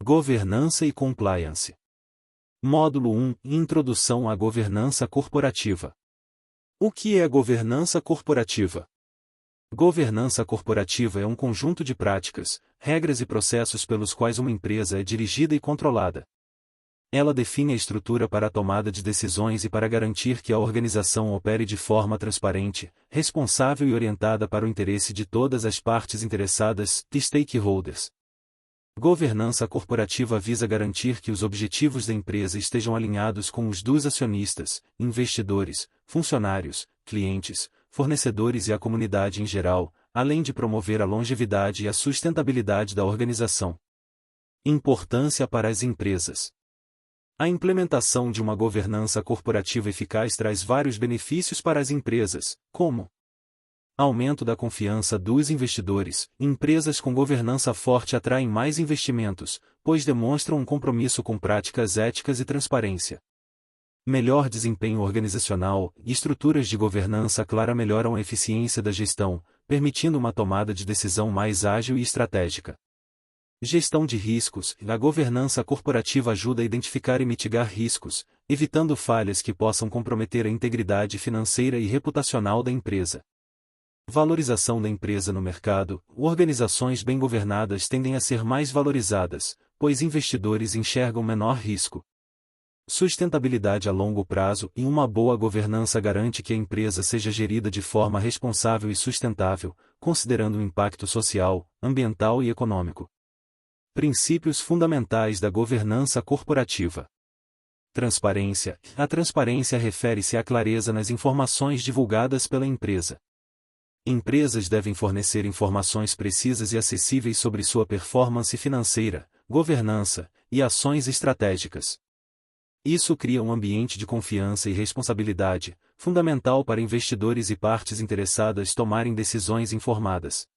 Governança e Compliance. Módulo 1 – Introdução à Governança Corporativa. O que é governança corporativa? Governança corporativa é um conjunto de práticas, regras e processos pelos quais uma empresa é dirigida e controlada. Ela define a estrutura para a tomada de decisões e para garantir que a organização opere de forma transparente, responsável e orientada para o interesse de todas as partes interessadas, stakeholders. Governança corporativa visa garantir que os objetivos da empresa estejam alinhados com os dos acionistas, investidores, funcionários, clientes, fornecedores e a comunidade em geral, além de promover a longevidade e a sustentabilidade da organização. Importância para as empresas. A implementação de uma governança corporativa eficaz traz vários benefícios para as empresas, como aumento da confiança dos investidores. Empresas com governança forte atraem mais investimentos, pois demonstram um compromisso com práticas éticas e transparência. Melhor desempenho organizacional e estruturas de governança clara melhoram a eficiência da gestão, permitindo uma tomada de decisão mais ágil e estratégica. Gestão de riscos. A governança corporativa ajuda a identificar e mitigar riscos, evitando falhas que possam comprometer a integridade financeira e reputacional da empresa. Valorização da empresa no mercado. Organizações bem governadas tendem a ser mais valorizadas, pois investidores enxergam menor risco. Sustentabilidade a longo prazo. E uma boa governança garante que a empresa seja gerida de forma responsável e sustentável, considerando o impacto social, ambiental e econômico. Princípios fundamentais da governança corporativa. Transparência. A transparência refere-se à clareza nas informações divulgadas pela empresa. Empresas devem fornecer informações precisas e acessíveis sobre sua performance financeira, governança e ações estratégicas. Isso cria um ambiente de confiança e responsabilidade, fundamental para investidores e partes interessadas tomarem decisões informadas.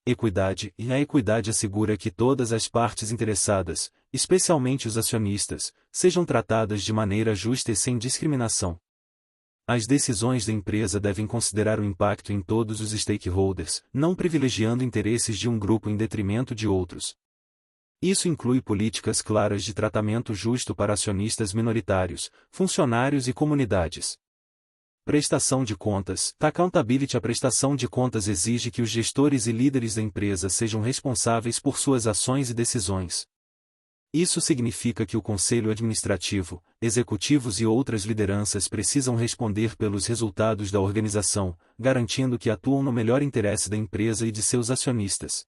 Equidade. A equidade assegura que todas as partes interessadas, especialmente os acionistas, sejam tratadas de maneira justa e sem discriminação. As decisões da empresa devem considerar o impacto em todos os stakeholders, não privilegiando interesses de um grupo em detrimento de outros. Isso inclui políticas claras de tratamento justo para acionistas minoritários, funcionários e comunidades. Prestação de contas. Accountability. A prestação de contas exige que os gestores e líderes da empresa sejam responsáveis por suas ações e decisões. Isso significa que o conselho administrativo, executivos e outras lideranças precisam responder pelos resultados da organização, garantindo que atuam no melhor interesse da empresa e de seus acionistas.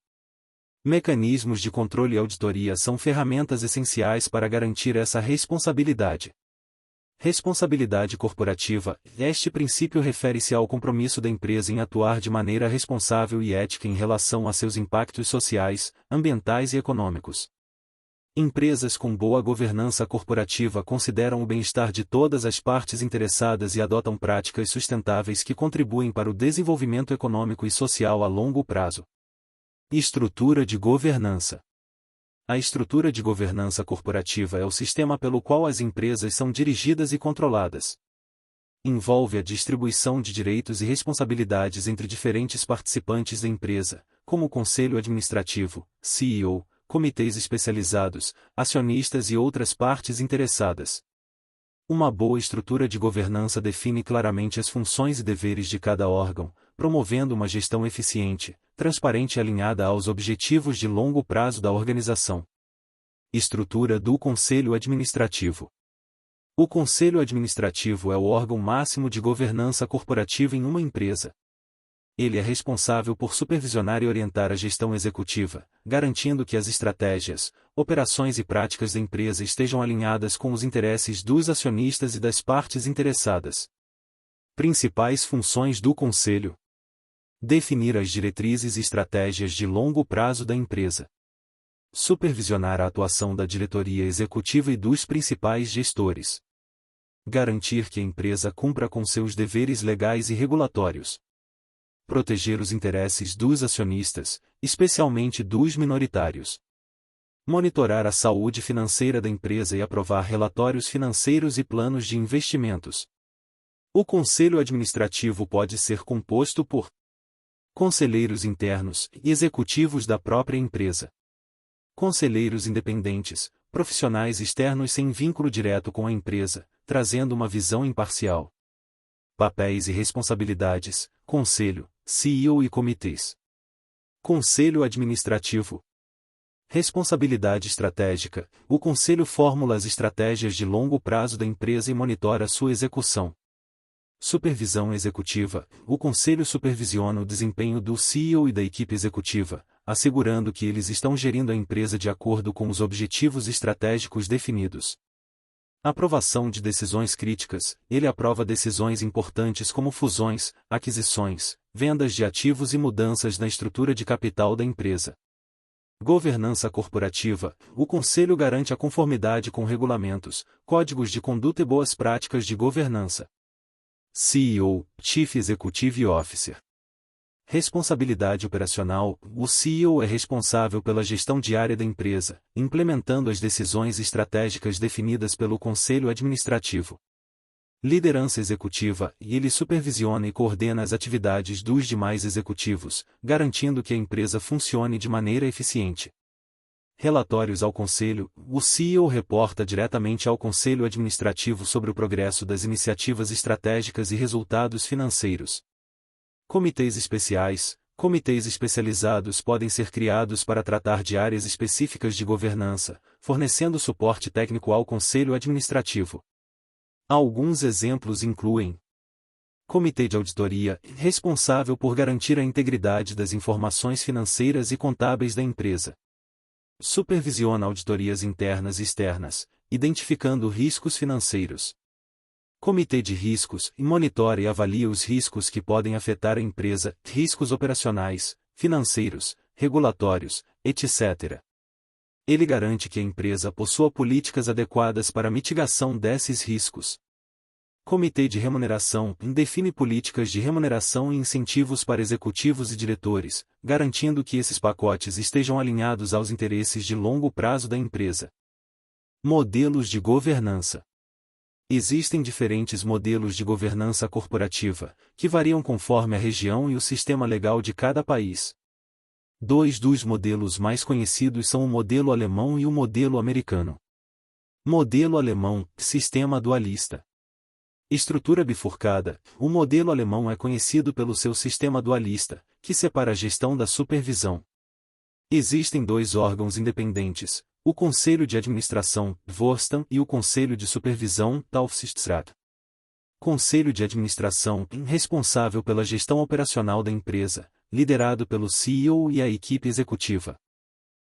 Mecanismos de controle e auditoria são ferramentas essenciais para garantir essa responsabilidade. Responsabilidade corporativa. Este princípio refere-se ao compromisso da empresa em atuar de maneira responsável e ética em relação a seus impactos sociais, ambientais e econômicos. Empresas com boa governança corporativa consideram o bem-estar de todas as partes interessadas e adotam práticas sustentáveis que contribuem para o desenvolvimento econômico e social a longo prazo. Estrutura de governança. A estrutura de governança corporativa é o sistema pelo qual as empresas são dirigidas e controladas. Envolve a distribuição de direitos e responsabilidades entre diferentes participantes da empresa, como o conselho administrativo, CEO, comitês especializados, acionistas e outras partes interessadas. Uma boa estrutura de governança define claramente as funções e deveres de cada órgão, promovendo uma gestão eficiente, transparente e alinhada aos objetivos de longo prazo da organização. Estrutura do Conselho Administrativo. O Conselho Administrativo é o órgão máximo de governança corporativa em uma empresa. Ele é responsável por supervisionar e orientar a gestão executiva, garantindo que as estratégias, operações e práticas da empresa estejam alinhadas com os interesses dos acionistas e das partes interessadas. Principais funções do Conselho: definir as diretrizes e estratégias de longo prazo da empresa, supervisionar a atuação da diretoria executiva e dos principais gestores, garantir que a empresa cumpra com seus deveres legais e regulatórios, proteger os interesses dos acionistas, especialmente dos minoritários, monitorar a saúde financeira da empresa e aprovar relatórios financeiros e planos de investimentos. O Conselho Administrativo pode ser composto por conselheiros internos e executivos da própria empresa, Conselheiros independentes, profissionais externos sem vínculo direto com a empresa, trazendo uma visão imparcial. Papéis e responsabilidades: Conselho, CEO e comitês. Conselho Administrativo. Responsabilidade estratégica: o Conselho formula as estratégias de longo prazo da empresa e monitora sua execução. Supervisão executiva: o Conselho supervisiona o desempenho do CEO e da equipe executiva, assegurando que eles estão gerindo a empresa de acordo com os objetivos estratégicos definidos. Aprovação de decisões críticas: ele aprova decisões importantes como fusões, aquisições, vendas de ativos e mudanças na estrutura de capital da empresa. Governança corporativa: o Conselho garante a conformidade com regulamentos, códigos de conduta e boas práticas de governança. CEO, Chief Executive Officer. Responsabilidade operacional: o CEO é responsável pela gestão diária da empresa, implementando as decisões estratégicas definidas pelo Conselho Administrativo. Liderança executiva: ele supervisiona e coordena as atividades dos demais executivos, garantindo que a empresa funcione de maneira eficiente. Relatórios ao Conselho: o CEO reporta diretamente ao Conselho Administrativo sobre o progresso das iniciativas estratégicas e resultados financeiros. Comitês especiais: comitês especializados podem ser criados para tratar de áreas específicas de governança, fornecendo suporte técnico ao Conselho Administrativo. Alguns exemplos incluem: Comitê de Auditoria, responsável por garantir a integridade das informações financeiras e contábeis da empresa. Supervisiona auditorias internas e externas, identificando riscos financeiros. Comitê de Riscos, monitora e avalia os riscos que podem afetar a empresa, riscos operacionais, financeiros, regulatórios, etc. Ele garante que a empresa possua políticas adequadas para a mitigação desses riscos. Comitê de Remuneração, define políticas de remuneração e incentivos para executivos e diretores, garantindo que esses pacotes estejam alinhados aos interesses de longo prazo da empresa. Modelos de governança. Existem diferentes modelos de governança corporativa, que variam conforme a região e o sistema legal de cada país. Dois dos modelos mais conhecidos são o modelo alemão e o modelo americano. Modelo alemão, sistema dualista. Estrutura bifurcada: o modelo alemão é conhecido pelo seu sistema dualista, que separa a gestão da supervisão. Existem dois órgãos independentes, o Conselho de Administração, Vorstand, e o Conselho de Supervisão, Aufsichtsrat. Conselho de Administração, responsável pela gestão operacional da empresa, liderado pelo CEO e a equipe executiva.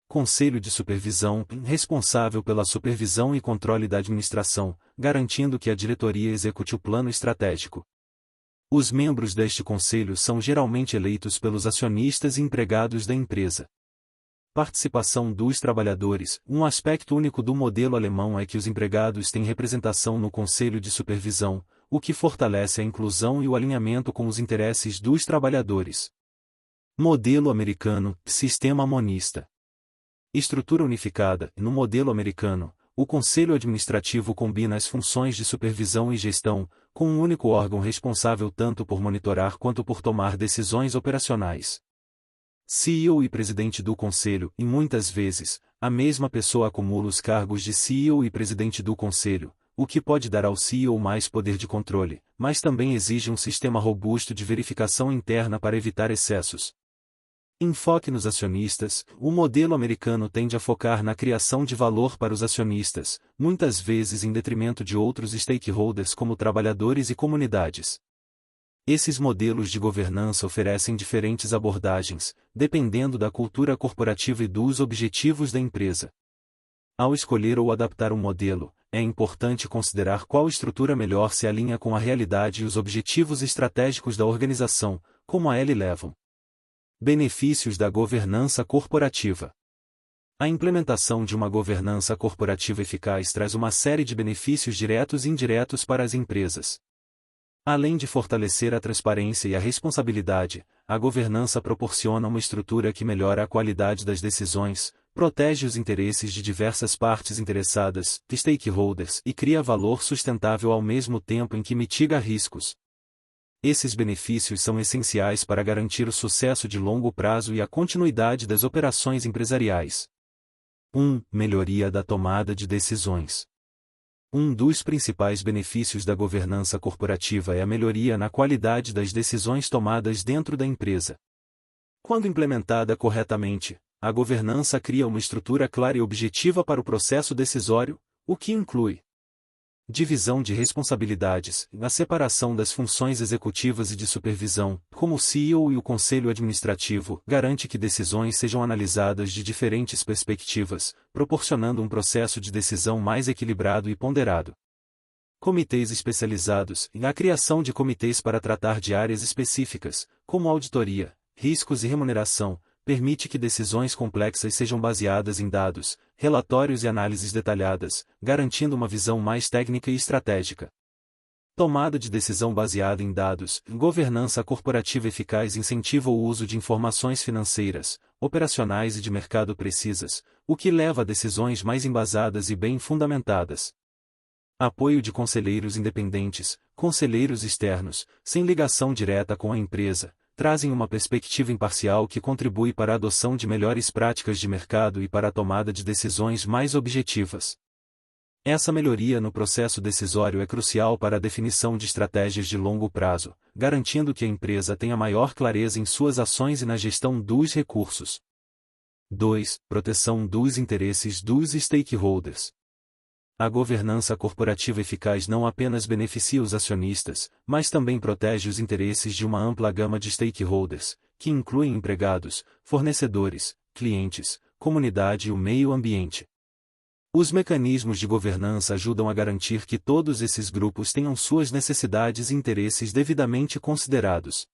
Conselho de Supervisão, responsável pela supervisão e controle da administração, garantindo que a diretoria execute o plano estratégico. Os membros deste conselho são geralmente eleitos pelos acionistas e empregados da empresa. Participação dos trabalhadores: um aspecto único do modelo alemão é que os empregados têm representação no Conselho de Supervisão, o que fortalece a inclusão e o alinhamento com os interesses dos trabalhadores. Modelo americano, sistema monista. Estrutura unificada: no modelo americano, o Conselho Administrativo combina as funções de supervisão e gestão, com um único órgão responsável tanto por monitorar quanto por tomar decisões operacionais. CEO e presidente do Conselho, e muitas vezes, a mesma pessoa acumula os cargos de CEO e presidente do Conselho, o que pode dar ao CEO mais poder de controle, mas também exige um sistema robusto de verificação interna para evitar excessos. Enfoque nos acionistas: o modelo americano tende a focar na criação de valor para os acionistas, muitas vezes em detrimento de outros stakeholders como trabalhadores e comunidades. Esses modelos de governança oferecem diferentes abordagens, dependendo da cultura corporativa e dos objetivos da empresa. Ao escolher ou adaptar um modelo, é importante considerar qual estrutura melhor se alinha com a realidade e os objetivos estratégicos da organização, como a ela levam. Benefícios da governança corporativa. A implementação de uma governança corporativa eficaz traz uma série de benefícios diretos e indiretos para as empresas. Além de fortalecer a transparência e a responsabilidade, a governança proporciona uma estrutura que melhora a qualidade das decisões, protege os interesses de diversas partes interessadas, stakeholders, e cria valor sustentável ao mesmo tempo em que mitiga riscos. Esses benefícios são essenciais para garantir o sucesso de longo prazo e a continuidade das operações empresariais. 1. Melhoria da tomada de decisões. Um dos principais benefícios da governança corporativa é a melhoria na qualidade das decisões tomadas dentro da empresa. Quando implementada corretamente, a governança cria uma estrutura clara e objetiva para o processo decisório, o que inclui divisão de responsabilidades, a separação das funções executivas e de supervisão, como o CEO e o conselho administrativo, garante que decisões sejam analisadas de diferentes perspectivas, proporcionando um processo de decisão mais equilibrado e ponderado. Comitês especializados, a criação de comitês para tratar de áreas específicas, como auditoria, riscos e remuneração, permite que decisões complexas sejam baseadas em dados, relatórios e análises detalhadas, garantindo uma visão mais técnica e estratégica. Tomada de decisão baseada em dados, governança corporativa eficaz incentiva o uso de informações financeiras, operacionais e de mercado precisas, o que leva a decisões mais embasadas e bem fundamentadas. Apoio de conselheiros independentes, conselheiros externos, sem ligação direta com a empresa, trazem uma perspectiva imparcial que contribui para a adoção de melhores práticas de mercado e para a tomada de decisões mais objetivas. Essa melhoria no processo decisório é crucial para a definição de estratégias de longo prazo, garantindo que a empresa tenha maior clareza em suas ações e na gestão dos recursos. 2. Proteção dos interesses dos stakeholders. A governança corporativa eficaz não apenas beneficia os acionistas, mas também protege os interesses de uma ampla gama de stakeholders, que incluem empregados, fornecedores, clientes, comunidade e o meio ambiente. Os mecanismos de governança ajudam a garantir que todos esses grupos tenham suas necessidades e interesses devidamente considerados.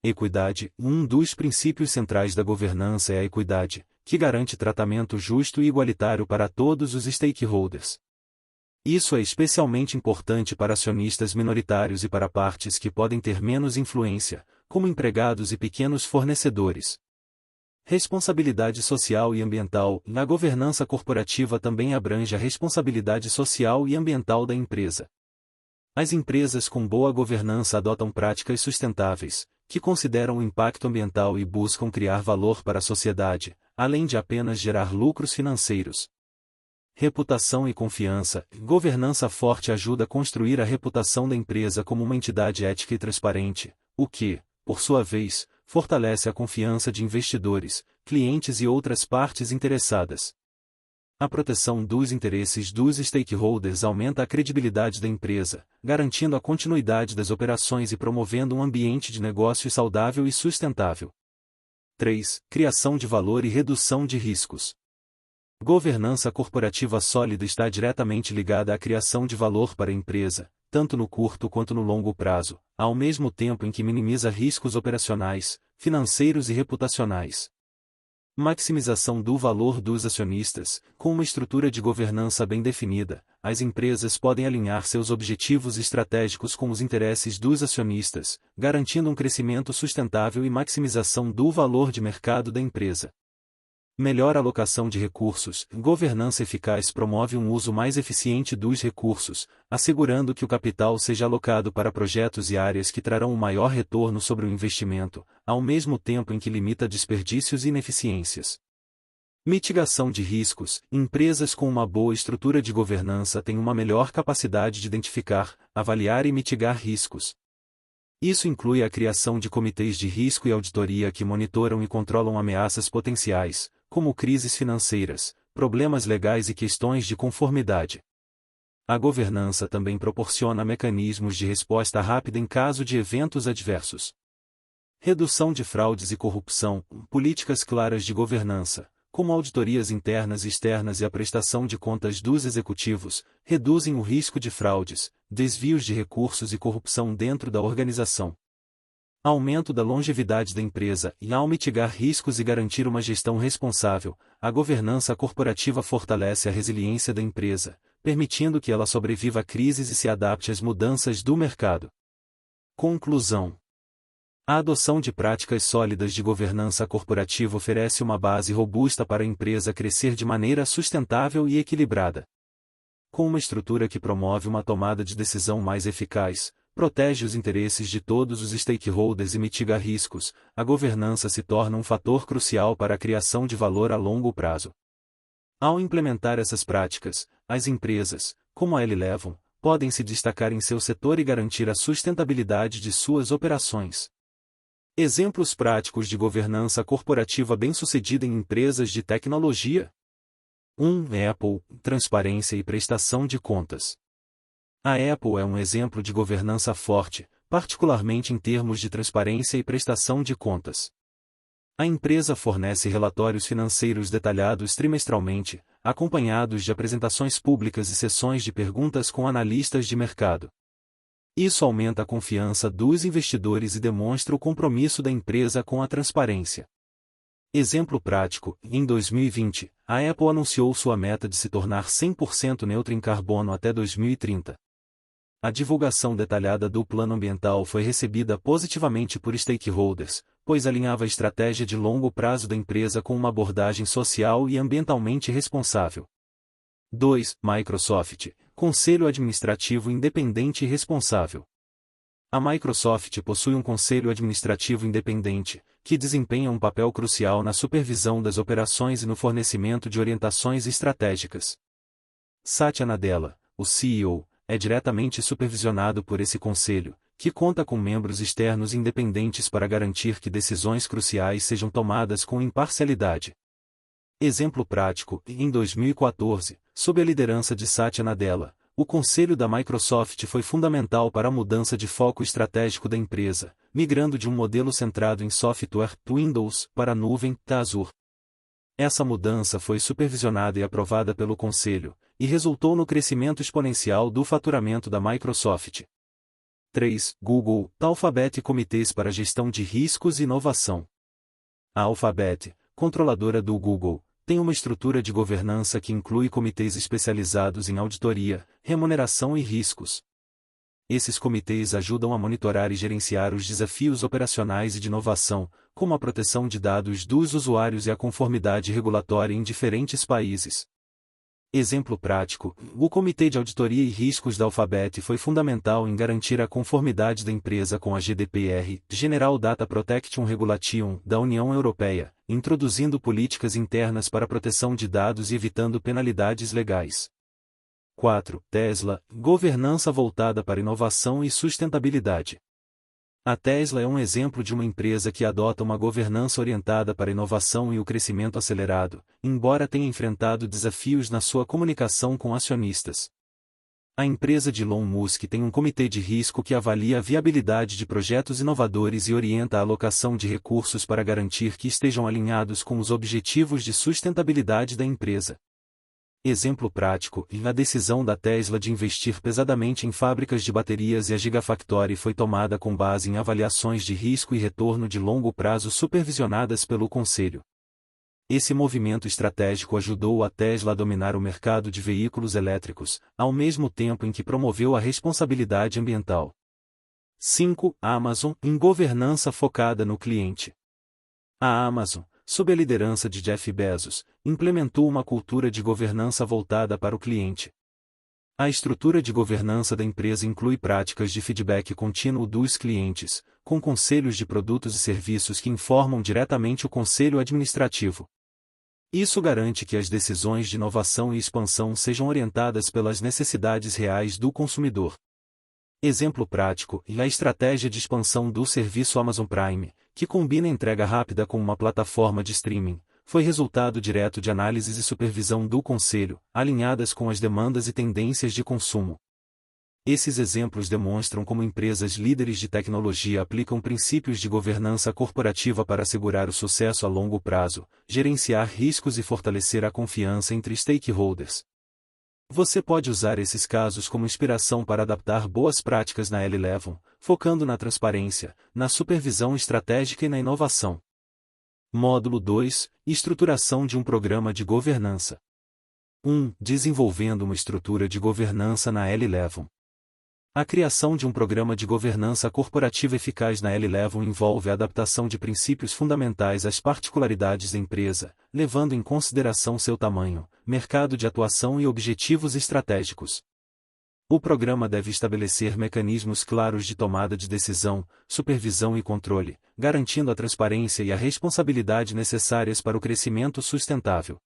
Equidade. Um dos princípios centrais da governança é a equidade, que garante tratamento justo e igualitário para todos os stakeholders. Isso é especialmente importante para acionistas minoritários e para partes que podem ter menos influência, como empregados e pequenos fornecedores. Responsabilidade social e ambiental. Na governança corporativa também abrange a responsabilidade social e ambiental da empresa. As empresas com boa governança adotam práticas sustentáveis, que consideram o impacto ambiental e buscam criar valor para a sociedade, além de apenas gerar lucros financeiros. Reputação e confiança. Governança forte ajuda a construir a reputação da empresa como uma entidade ética e transparente, o que, por sua vez, fortalece a confiança de investidores, clientes e outras partes interessadas. A proteção dos interesses dos stakeholders aumenta a credibilidade da empresa, garantindo a continuidade das operações e promovendo um ambiente de negócio saudável e sustentável. 3. Criação de valor e redução de riscos. Governança corporativa sólida está diretamente ligada à criação de valor para a empresa, tanto no curto quanto no longo prazo, ao mesmo tempo em que minimiza riscos operacionais, financeiros e reputacionais. Maximização do valor dos acionistas. Com uma estrutura de governança bem definida, as empresas podem alinhar seus objetivos estratégicos com os interesses dos acionistas, garantindo um crescimento sustentável e maximização do valor de mercado da empresa. Melhor alocação de recursos. Governança eficaz promove um uso mais eficiente dos recursos, assegurando que o capital seja alocado para projetos e áreas que trarão um maior retorno sobre o investimento, ao mesmo tempo em que limita desperdícios e ineficiências. Mitigação de riscos. Empresas com uma boa estrutura de governança têm uma melhor capacidade de identificar, avaliar e mitigar riscos. Isso inclui a criação de comitês de risco e auditoria que monitoram e controlam ameaças potenciais, como crises financeiras, problemas legais e questões de conformidade. A governança também proporciona mecanismos de resposta rápida em caso de eventos adversos. Redução de fraudes e corrupção. Políticas claras de governança, como auditorias internas e externas e a prestação de contas dos executivos, reduzem o risco de fraudes, desvios de recursos e corrupção dentro da organização. Aumento da longevidade da empresa. E ao mitigar riscos e garantir uma gestão responsável, a governança corporativa fortalece a resiliência da empresa, permitindo que ela sobreviva a crises e se adapte às mudanças do mercado. Conclusão. A adoção de práticas sólidas de governança corporativa oferece uma base robusta para a empresa crescer de maneira sustentável e equilibrada. Com uma estrutura que promove uma tomada de decisão mais eficaz, protege os interesses de todos os stakeholders e mitiga riscos, a governança se torna um fator crucial para a criação de valor a longo prazo. Ao implementar essas práticas, as empresas, como a Eleven, podem se destacar em seu setor e garantir a sustentabilidade de suas operações. Exemplos práticos de governança corporativa bem-sucedida em empresas de tecnologia. 1. Apple, transparência e prestação de contas. A Apple é um exemplo de governança forte, particularmente em termos de transparência e prestação de contas. A empresa fornece relatórios financeiros detalhados trimestralmente, acompanhados de apresentações públicas e sessões de perguntas com analistas de mercado. Isso aumenta a confiança dos investidores e demonstra o compromisso da empresa com a transparência. Exemplo prático: em 2020, a Apple anunciou sua meta de se tornar 100% neutra em carbono até 2030. A divulgação detalhada do plano ambiental foi recebida positivamente por stakeholders, pois alinhava a estratégia de longo prazo da empresa com uma abordagem social e ambientalmente responsável. 2. Microsoft, Conselho Administrativo Independente e Responsável. A Microsoft possui um conselho administrativo independente, que desempenha um papel crucial na supervisão das operações e no fornecimento de orientações estratégicas. Satya Nadella, o CEO, é diretamente supervisionado por esse conselho, que conta com membros externos independentes para garantir que decisões cruciais sejam tomadas com imparcialidade. Exemplo prático: em 2014, sob a liderança de Satya Nadella, o conselho da Microsoft foi fundamental para a mudança de foco estratégico da empresa, migrando de um modelo centrado em software Windows para a nuvem Azure. Essa mudança foi supervisionada e aprovada pelo conselho, e resultou no crescimento exponencial do faturamento da Microsoft. 3. Google, Alphabet e Comitês para Gestão de Riscos e Inovação. A Alphabet, controladora do Google, tem uma estrutura de governança que inclui comitês especializados em auditoria, remuneração e riscos. Esses comitês ajudam a monitorar e gerenciar os desafios operacionais e de inovação, como a proteção de dados dos usuários e a conformidade regulatória em diferentes países. Exemplo prático: o Comitê de Auditoria e Riscos da Alphabet foi fundamental em garantir a conformidade da empresa com a GDPR, General Data Protection Regulation, da União Europeia, introduzindo políticas internas para a proteção de dados e evitando penalidades legais. 4. Tesla, governança voltada para inovação e sustentabilidade. A Tesla é um exemplo de uma empresa que adota uma governança orientada para a inovação e o crescimento acelerado, embora tenha enfrentado desafios na sua comunicação com acionistas. A empresa de Elon Musk tem um comitê de risco que avalia a viabilidade de projetos inovadores e orienta a alocação de recursos para garantir que estejam alinhados com os objetivos de sustentabilidade da empresa. Exemplo prático: a decisão da Tesla de investir pesadamente em fábricas de baterias e a Gigafactory foi tomada com base em avaliações de risco e retorno de longo prazo supervisionadas pelo conselho. Esse movimento estratégico ajudou a Tesla a dominar o mercado de veículos elétricos, ao mesmo tempo em que promoveu a responsabilidade ambiental. 5. Amazon, em governança focada no cliente. A Amazon, sob a liderança de Jeff Bezos, implementou uma cultura de governança voltada para o cliente. A estrutura de governança da empresa inclui práticas de feedback contínuo dos clientes, com conselhos de produtos e serviços que informam diretamente o conselho administrativo. Isso garante que as decisões de inovação e expansão sejam orientadas pelas necessidades reais do consumidor. Exemplo prático: a estratégia de expansão do serviço Amazon Prime, que combina entrega rápida com uma plataforma de streaming, foi resultado direto de análises e supervisão do conselho, alinhadas com as demandas e tendências de consumo. Esses exemplos demonstram como empresas líderes de tecnologia aplicam princípios de governança corporativa para assegurar o sucesso a longo prazo, gerenciar riscos e fortalecer a confiança entre stakeholders. Você pode usar esses casos como inspiração para adaptar boas práticas na Eleven, focando na transparência, na supervisão estratégica e na inovação. Módulo 2. Estruturação de um programa de governança. 1. Desenvolvendo uma estrutura de governança na Eleven. A criação de um programa de governança corporativa eficaz na Eleven envolve a adaptação de princípios fundamentais às particularidades da empresa, levando em consideração seu tamanho, mercado de atuação e objetivos estratégicos. O programa deve estabelecer mecanismos claros de tomada de decisão, supervisão e controle, garantindo a transparência e a responsabilidade necessárias para o crescimento sustentável.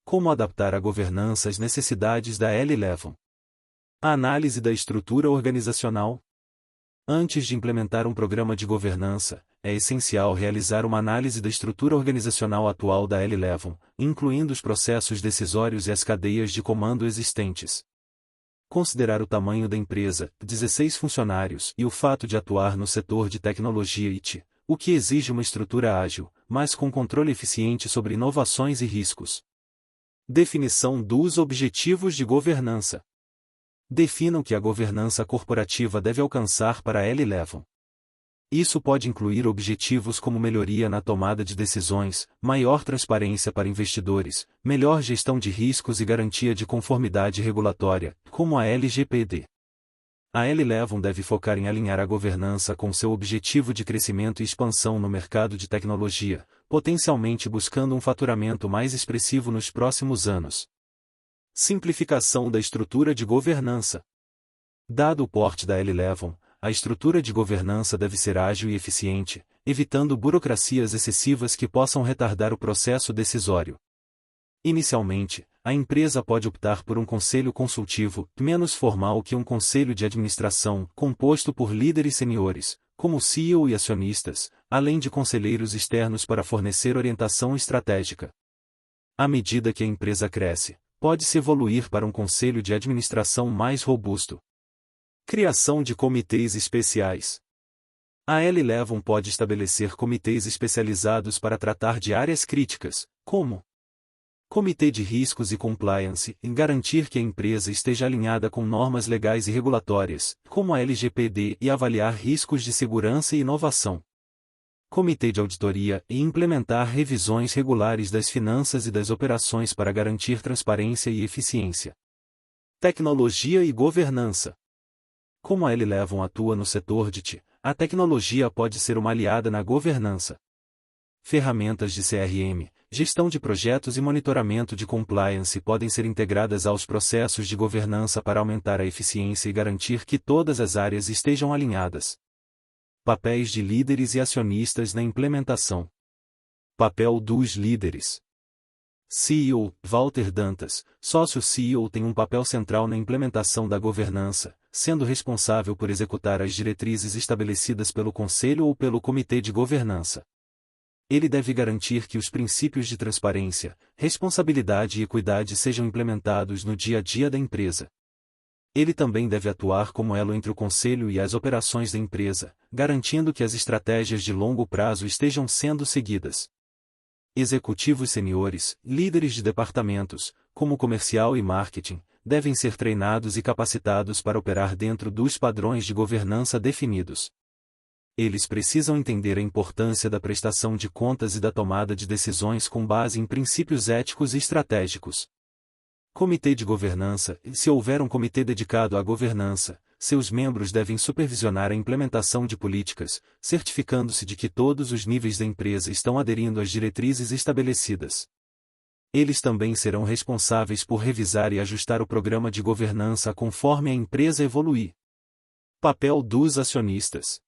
Como adaptar a governança às necessidades da L11? A análise da estrutura organizacional. Antes de implementar um programa de governança, é essencial realizar uma análise da estrutura organizacional atual da L11, incluindo os processos decisórios e as cadeias de comando existentes. Considerar o tamanho da empresa, 16 funcionários, e o fato de atuar no setor de tecnologia IT, o que exige uma estrutura ágil, mas com controle eficiente sobre inovações e riscos. Definição dos objetivos de governança. Defina o que a governança corporativa deve alcançar para a L11. Isso pode incluir objetivos como melhoria na tomada de decisões, maior transparência para investidores, melhor gestão de riscos e garantia de conformidade regulatória, como a LGPD. A L11 deve focar em alinhar a governança com seu objetivo de crescimento e expansão no mercado de tecnologia, potencialmente buscando um faturamento mais expressivo nos próximos anos. Simplificação da estrutura de governança. Dado o porte da L11, a estrutura de governança deve ser ágil e eficiente, evitando burocracias excessivas que possam retardar o processo decisório. Inicialmente, a empresa pode optar por um conselho consultivo, menos formal que um conselho de administração, composto por líderes seniores, como o CEO e acionistas, além de conselheiros externos para fornecer orientação estratégica. À medida que a empresa cresce, pode-se evoluir para um conselho de administração mais robusto. Criação de comitês especiais. A L11 pode estabelecer comitês especializados para tratar de áreas críticas, como Comitê de Riscos e Compliance, em garantir que a empresa esteja alinhada com normas legais e regulatórias, como a LGPD, e avaliar riscos de segurança e inovação. Comitê de Auditoria, e implementar revisões regulares das finanças e das operações para garantir transparência e eficiência. Tecnologia e governança. Como a L11 atua no setor de TI, a tecnologia pode ser uma aliada na governança. Ferramentas de CRM, gestão de projetos e monitoramento de compliance podem ser integradas aos processos de governança para aumentar a eficiência e garantir que todas as áreas estejam alinhadas. Papéis de líderes e acionistas na implementação. Papel dos líderes. CEO, Walter Dantas, sócio CEO, tem um papel central na implementação da governança, sendo responsável por executar as diretrizes estabelecidas pelo Conselho ou pelo Comitê de Governança. Ele deve garantir que os princípios de transparência, responsabilidade e equidade sejam implementados no dia a dia da empresa. Ele também deve atuar como elo entre o conselho e as operações da empresa, garantindo que as estratégias de longo prazo estejam sendo seguidas. Executivos seniores, líderes de departamentos, como comercial e marketing, devem ser treinados e capacitados para operar dentro dos padrões de governança definidos. Eles precisam entender a importância da prestação de contas e da tomada de decisões com base em princípios éticos e estratégicos. Comitê de Governança. Se houver um comitê dedicado à governança, seus membros devem supervisionar a implementação de políticas, certificando-se de que todos os níveis da empresa estão aderindo às diretrizes estabelecidas. Eles também serão responsáveis por revisar e ajustar o programa de governança conforme a empresa evoluir. Papel dos acionistas.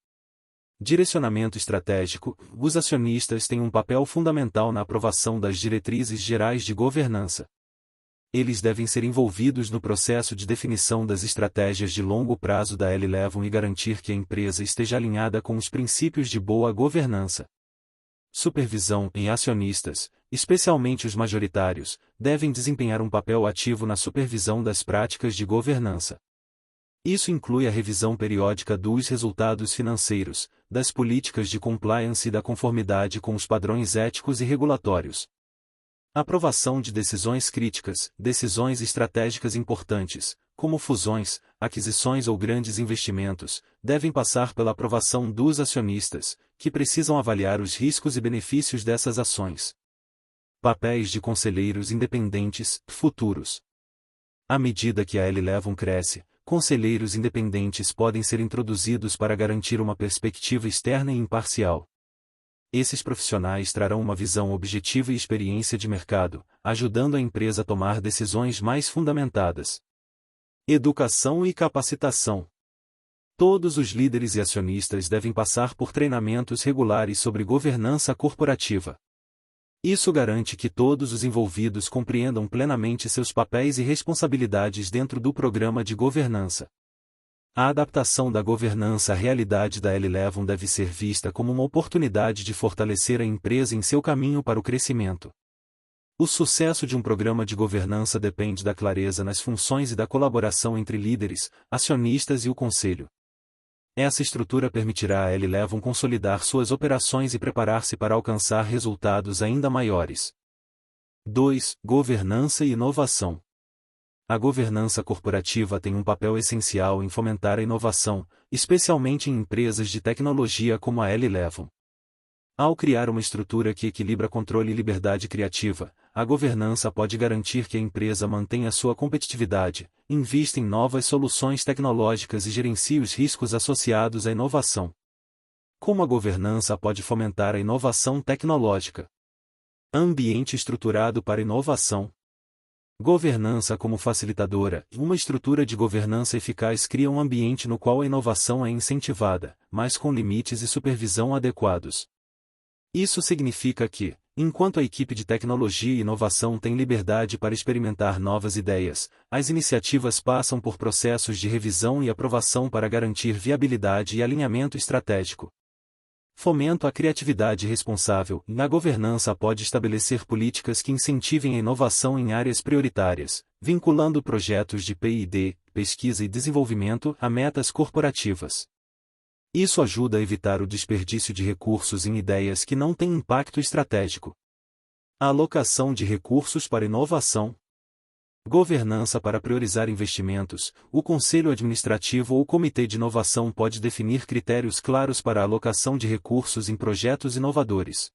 Direcionamento estratégico. Os acionistas têm um papel fundamental na aprovação das diretrizes gerais de governança. Eles devem ser envolvidos no processo de definição das estratégias de longo prazo da L11 e garantir que a empresa esteja alinhada com os princípios de boa governança. Supervisão em acionistas, especialmente os majoritários, devem desempenhar um papel ativo na supervisão das práticas de governança. Isso inclui a revisão periódica dos resultados financeiros, das políticas de compliance e da conformidade com os padrões éticos e regulatórios. Aprovação de decisões críticas, decisões estratégicas importantes, como fusões, aquisições ou grandes investimentos, devem passar pela aprovação dos acionistas, que precisam avaliar os riscos e benefícios dessas ações. Papéis de conselheiros independentes, futuros. À medida que a L11 cresce, conselheiros independentes podem ser introduzidos para garantir uma perspectiva externa e imparcial. Esses profissionais trarão uma visão objetiva e experiência de mercado, ajudando a empresa a tomar decisões mais fundamentadas. Educação e capacitação. Todos os líderes e acionistas devem passar por treinamentos regulares sobre governança corporativa. Isso garante que todos os envolvidos compreendam plenamente seus papéis e responsabilidades dentro do programa de governança. A adaptação da governança à realidade da L11 deve ser vista como uma oportunidade de fortalecer a empresa em seu caminho para o crescimento. O sucesso de um programa de governança depende da clareza nas funções e da colaboração entre líderes, acionistas e o conselho. Essa estrutura permitirá a L11 consolidar suas operações e preparar-se para alcançar resultados ainda maiores. 2. Governança e inovação. A governança corporativa tem um papel essencial em fomentar a inovação, especialmente em empresas de tecnologia como a L11. Ao criar uma estrutura que equilibra controle e liberdade criativa, a governança pode garantir que a empresa mantenha sua competitividade, invista em novas soluções tecnológicas e gerencie os riscos associados à inovação. Como a governança pode fomentar a inovação tecnológica? Ambiente estruturado para inovação. Governança como facilitadora. Uma estrutura de governança eficaz cria um ambiente no qual a inovação é incentivada, mas com limites e supervisão adequados. Isso significa que, enquanto a equipe de tecnologia e inovação tem liberdade para experimentar novas ideias, as iniciativas passam por processos de revisão e aprovação para garantir viabilidade e alinhamento estratégico. Fomento à criatividade responsável. A governança pode estabelecer políticas que incentivem a inovação em áreas prioritárias, vinculando projetos de P&D, pesquisa e desenvolvimento, a metas corporativas. Isso ajuda a evitar o desperdício de recursos em ideias que não têm impacto estratégico. A alocação de recursos para inovação. Governança para priorizar investimentos. O Conselho Administrativo ou Comitê de Inovação pode definir critérios claros para a alocação de recursos em projetos inovadores.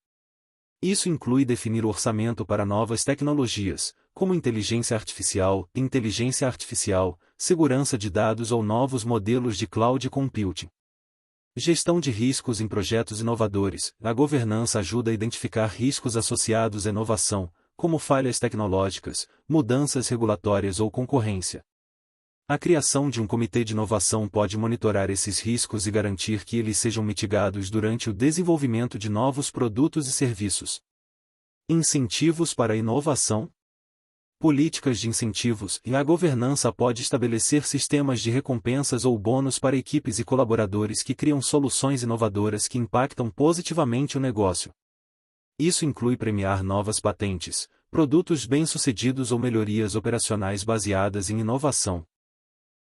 Isso inclui definir o orçamento para novas tecnologias, como inteligência artificial, segurança de dados ou novos modelos de cloud computing. Gestão de riscos em projetos inovadores. A governança ajuda a identificar riscos associados à inovação, como falhas tecnológicas, mudanças regulatórias ou concorrência. A criação de um comitê de inovação pode monitorar esses riscos e garantir que eles sejam mitigados durante o desenvolvimento de novos produtos e serviços. Incentivos para a inovação. Políticas de incentivos. A governança pode estabelecer sistemas de recompensas ou bônus para equipes e colaboradores que criam soluções inovadoras que impactam positivamente o negócio. Isso inclui premiar novas patentes, produtos bem-sucedidos ou melhorias operacionais baseadas em inovação.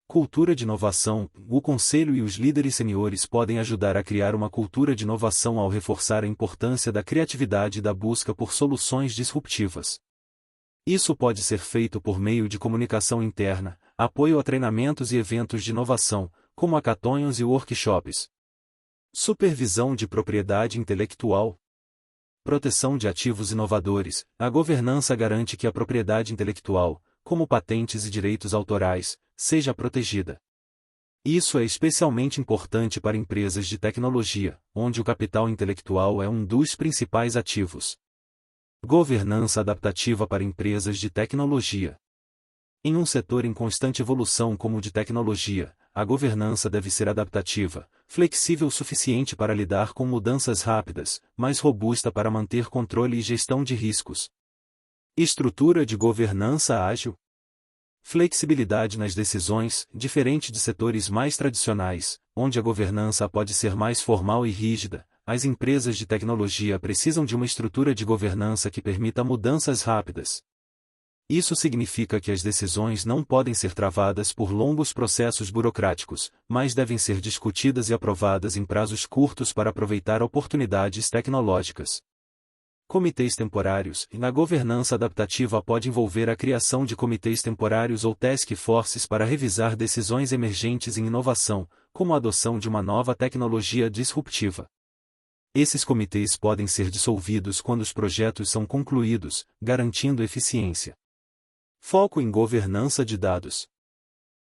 Cultura de inovação. O conselho e os líderes seniores podem ajudar a criar uma cultura de inovação ao reforçar a importância da criatividade e da busca por soluções disruptivas. Isso pode ser feito por meio de comunicação interna, apoio a treinamentos e eventos de inovação, como hackathons e workshops. Supervisão de propriedade intelectual. Proteção de ativos inovadores. A governança garante que a propriedade intelectual, como patentes e direitos autorais, seja protegida. Isso é especialmente importante para empresas de tecnologia, onde o capital intelectual é um dos principais ativos. Governança adaptativa para empresas de tecnologia. Em um setor em constante evolução como o de tecnologia, a governança deve ser adaptativa, flexível o suficiente para lidar com mudanças rápidas, mas robusta para manter controle e gestão de riscos. Estrutura de governança ágil. Flexibilidade nas decisões, diferente de setores mais tradicionais, onde a governança pode ser mais formal e rígida. As empresas de tecnologia precisam de uma estrutura de governança que permita mudanças rápidas. Isso significa que as decisões não podem ser travadas por longos processos burocráticos, mas devem ser discutidas e aprovadas em prazos curtos para aproveitar oportunidades tecnológicas. Comitês temporários. A governança adaptativa pode envolver a criação de comitês temporários ou task forces para revisar decisões emergentes em inovação, como a adoção de uma nova tecnologia disruptiva. Esses comitês podem ser dissolvidos quando os projetos são concluídos, garantindo eficiência. Foco em governança de dados.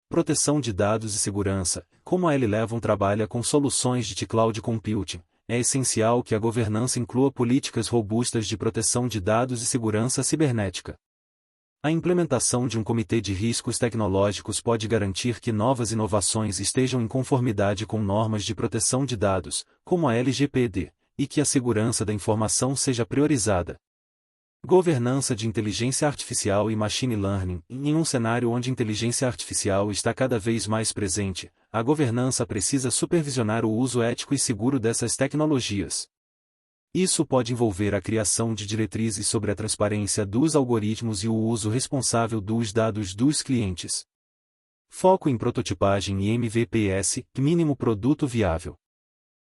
Proteção de dados e segurança. Como a L11 trabalha com soluções de cloud computing, é essencial que a governança inclua políticas robustas de proteção de dados e segurança cibernética. A implementação de um comitê de riscos tecnológicos pode garantir que novas inovações estejam em conformidade com normas de proteção de dados, como a LGPD, e que a segurança da informação seja priorizada. Governança de inteligência artificial e machine learning. Em um cenário onde inteligência artificial está cada vez mais presente, a governança precisa supervisionar o uso ético e seguro dessas tecnologias. Isso pode envolver a criação de diretrizes sobre a transparência dos algoritmos e o uso responsável dos dados dos clientes. Foco em prototipagem e MVPs, mínimo produto viável.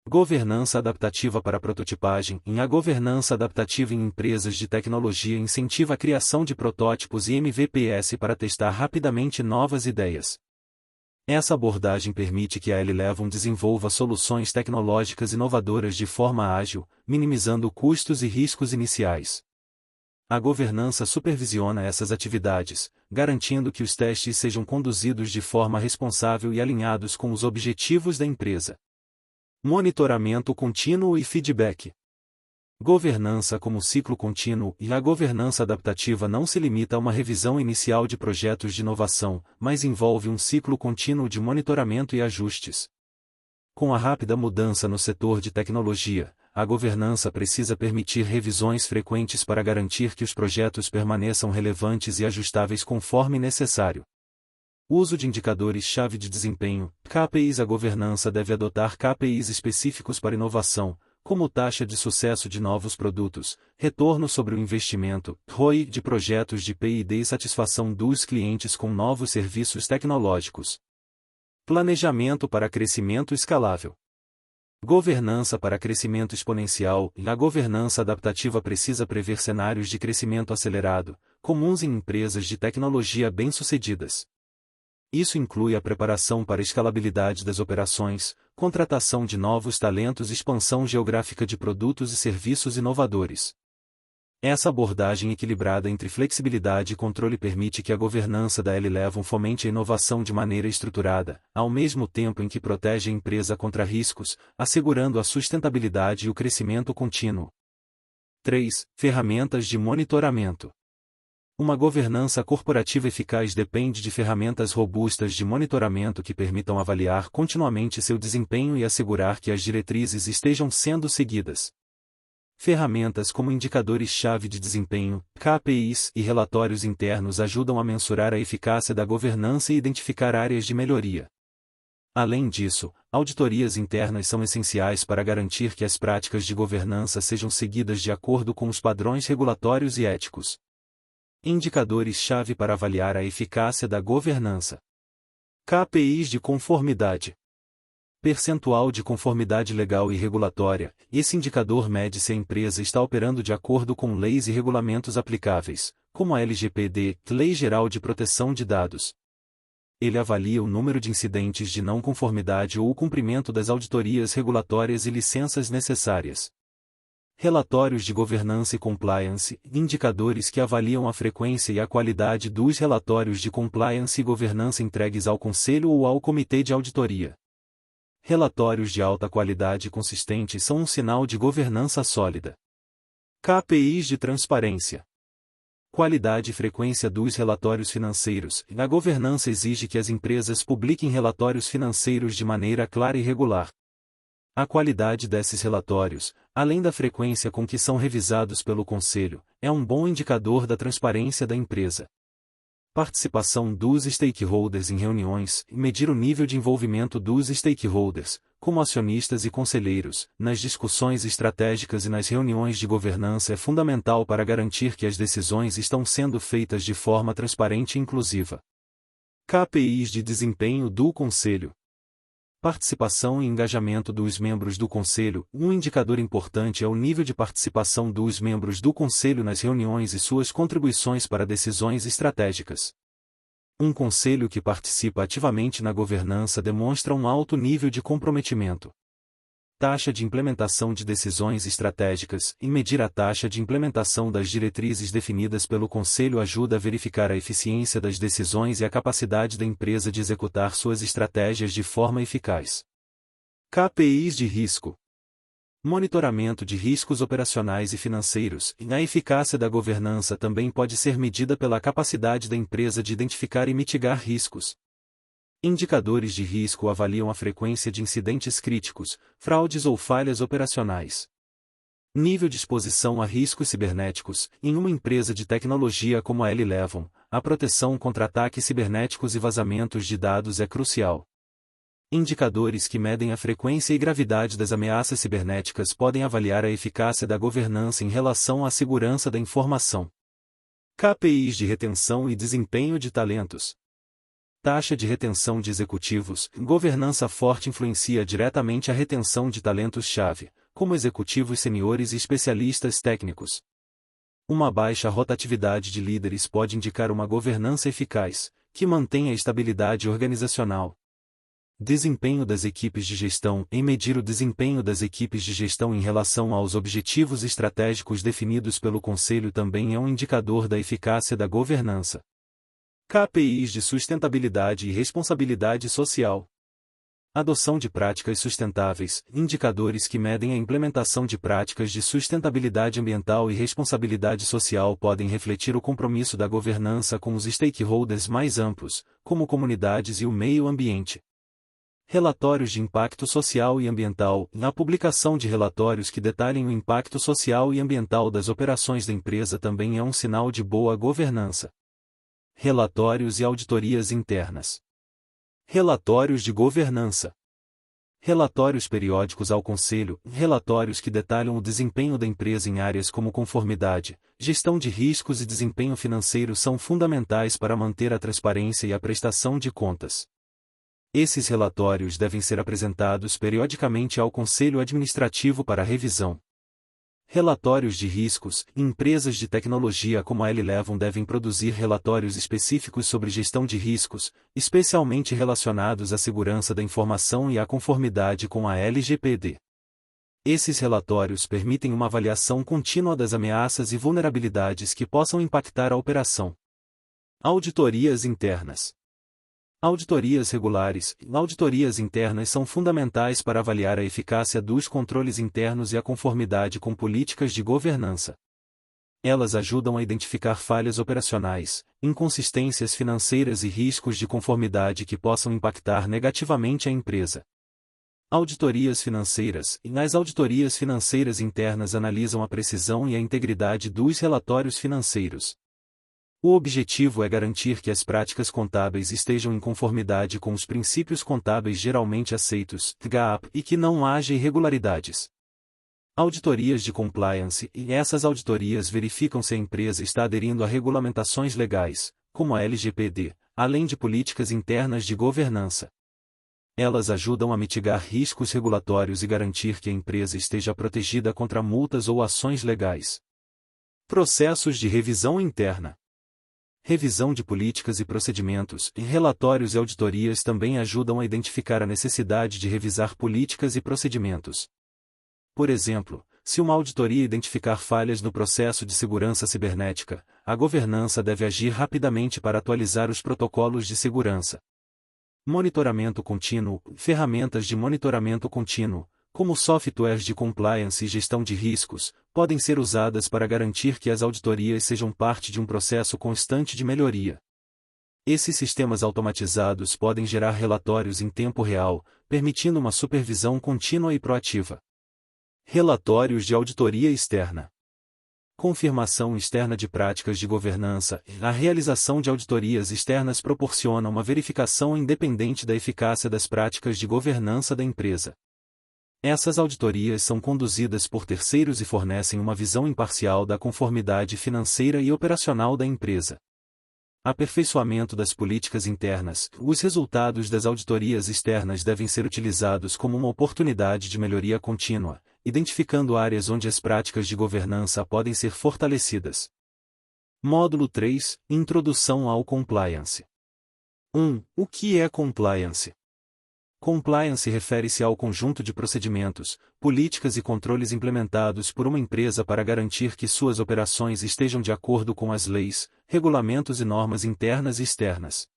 Governança adaptativa para prototipagem. A governança adaptativa em empresas de tecnologia incentiva a criação de protótipos e MVPs para testar rapidamente novas ideias. Essa abordagem permite que a L11 desenvolva soluções tecnológicas inovadoras de forma ágil, minimizando custos e riscos iniciais. A governança supervisiona essas atividades, garantindo que os testes sejam conduzidos de forma responsável e alinhados com os objetivos da empresa. Monitoramento contínuo e feedback. Governança como ciclo contínuo. E a governança adaptativa não se limita a uma revisão inicial de projetos de inovação, mas envolve um ciclo contínuo de monitoramento e ajustes. Com a rápida mudança no setor de tecnologia, a governança precisa permitir revisões frequentes para garantir que os projetos permaneçam relevantes e ajustáveis conforme necessário. Uso de indicadores-chave de desempenho, KPIs. A governança deve adotar KPIs específicos para inovação, como taxa de sucesso de novos produtos, retorno sobre o investimento, ROI de projetos de P&D e satisfação dos clientes com novos serviços tecnológicos. Planejamento para crescimento escalável. Governança para crescimento exponencial. A governança adaptativa precisa prever cenários de crescimento acelerado, comuns em empresas de tecnologia bem-sucedidas. Isso inclui a preparação para a escalabilidade das operações, contratação de novos talentos e expansão geográfica de produtos e serviços inovadores. Essa abordagem equilibrada entre flexibilidade e controle permite que a governança da L11 fomente a inovação de maneira estruturada, ao mesmo tempo em que protege a empresa contra riscos, assegurando a sustentabilidade e o crescimento contínuo. 3. Ferramentas de monitoramento. Uma governança corporativa eficaz depende de ferramentas robustas de monitoramento que permitam avaliar continuamente seu desempenho e assegurar que as diretrizes estejam sendo seguidas. Ferramentas como indicadores-chave de desempenho, KPIs e relatórios internos ajudam a mensurar a eficácia da governança e identificar áreas de melhoria. Além disso, auditorias internas são essenciais para garantir que as práticas de governança sejam seguidas de acordo com os padrões regulatórios e éticos. Indicadores-chave para avaliar a eficácia da governança. KPIs de conformidade. Percentual de conformidade legal e regulatória. Esse indicador mede se a empresa está operando de acordo com leis e regulamentos aplicáveis, como a LGPD, Lei Geral de Proteção de Dados. Ele avalia o número de incidentes de não conformidade ou o cumprimento das auditorias regulatórias e licenças necessárias. Relatórios de governança e compliance, indicadores que avaliam a frequência e a qualidade dos relatórios de compliance e governança entregues ao Conselho ou ao Comitê de Auditoria. Relatórios de alta qualidade e consistentes são um sinal de governança sólida. KPIs de transparência. Qualidade e frequência dos relatórios financeiros. A governança exige que as empresas publiquem relatórios financeiros de maneira clara e regular. A qualidade desses relatórios, além da frequência com que são revisados pelo Conselho, é um bom indicador da transparência da empresa. Participação dos stakeholders em reuniões. Medir o nível de envolvimento dos stakeholders, como acionistas e conselheiros, nas discussões estratégicas e nas reuniões de governança é fundamental para garantir que as decisões estão sendo feitas de forma transparente e inclusiva. KPIs de desempenho do Conselho. Participação e engajamento dos membros do Conselho. Um indicador importante é o nível de participação dos membros do Conselho nas reuniões e suas contribuições para decisões estratégicas. Um conselho que participa ativamente na governança demonstra um alto nível de comprometimento. Taxa de implementação de decisões estratégicas. E medir a taxa de implementação das diretrizes definidas pelo Conselho ajuda a verificar a eficiência das decisões e a capacidade da empresa de executar suas estratégias de forma eficaz. KPIs de risco. Monitoramento de riscos operacionais e financeiros. A eficácia da governança também pode ser medida pela capacidade da empresa de identificar e mitigar riscos. Indicadores de risco avaliam a frequência de incidentes críticos, fraudes ou falhas operacionais. Nível de exposição a riscos cibernéticos. Em uma empresa de tecnologia como a L11, a proteção contra ataques cibernéticos e vazamentos de dados é crucial. Indicadores que medem a frequência e gravidade das ameaças cibernéticas podem avaliar a eficácia da governança em relação à segurança da informação. KPIs de retenção e desempenho de talentos. Taxa de retenção de executivos. Governança forte influencia diretamente a retenção de talentos-chave, como executivos seniores e especialistas técnicos. Uma baixa rotatividade de líderes pode indicar uma governança eficaz, que mantém a estabilidade organizacional. Desempenho das equipes de gestão. Em medir o desempenho das equipes de gestão em relação aos objetivos estratégicos definidos pelo Conselho também é um indicador da eficácia da governança. KPIs de sustentabilidade e responsabilidade social. Adoção de práticas sustentáveis. Indicadores que medem a implementação de práticas de sustentabilidade ambiental e responsabilidade social podem refletir o compromisso da governança com os stakeholders mais amplos, como comunidades e o meio ambiente. Relatórios de impacto social e ambiental. Na publicação de relatórios que detalhem o impacto social e ambiental das operações da empresa também é um sinal de boa governança. Relatórios e auditorias internas. Relatórios de governança. Relatórios periódicos ao Conselho. Relatórios que detalham o desempenho da empresa em áreas como conformidade, gestão de riscos e desempenho financeiro são fundamentais para manter a transparência e a prestação de contas. Esses relatórios devem ser apresentados periodicamente ao Conselho Administrativo para revisão. Relatórios de riscos. Empresas de tecnologia como a L11 devem produzir relatórios específicos sobre gestão de riscos, especialmente relacionados à segurança da informação e à conformidade com a LGPD. Esses relatórios permitem uma avaliação contínua das ameaças e vulnerabilidades que possam impactar a operação. Auditorias internas. Auditorias regulares. Auditorias internas são fundamentais para avaliar a eficácia dos controles internos e a conformidade com políticas de governança. Elas ajudam a identificar falhas operacionais, inconsistências financeiras e riscos de conformidade que possam impactar negativamente a empresa. Auditorias financeiras. As auditorias financeiras internas analisam a precisão e a integridade dos relatórios financeiros. O objetivo é garantir que as práticas contábeis estejam em conformidade com os princípios contábeis geralmente aceitos, GAAP, e que não haja irregularidades. Auditorias de compliance. Essas auditorias verificam se a empresa está aderindo a regulamentações legais, como a LGPD, além de políticas internas de governança. Elas ajudam a mitigar riscos regulatórios e garantir que a empresa esteja protegida contra multas ou ações legais. Processos de revisão interna. Revisão de políticas e procedimentos. Relatórios e auditorias também ajudam a identificar a necessidade de revisar políticas e procedimentos. Por exemplo, se uma auditoria identificar falhas no processo de segurança cibernética, a governança deve agir rapidamente para atualizar os protocolos de segurança. Monitoramento contínuo. Ferramentas de monitoramento contínuo, como softwares de compliance e gestão de riscos, podem ser usadas para garantir que as auditorias sejam parte de um processo constante de melhoria. Esses sistemas automatizados podem gerar relatórios em tempo real, permitindo uma supervisão contínua e proativa. Relatórios de auditoria externa. Confirmação externa de práticas de governança. A realização de auditorias externas proporciona uma verificação independente da eficácia das práticas de governança da empresa. Essas auditorias são conduzidas por terceiros e fornecem uma visão imparcial da conformidade financeira e operacional da empresa. Aperfeiçoamento das políticas internas. Os resultados das auditorias externas devem ser utilizados como uma oportunidade de melhoria contínua, identificando áreas onde as práticas de governança podem ser fortalecidas. Módulo 3. Introdução ao Compliance. 1. O que é Compliance? Compliance refere-se ao conjunto de procedimentos, políticas e controles implementados por uma empresa para garantir que suas operações estejam de acordo com as leis, regulamentos e normas internas e externas.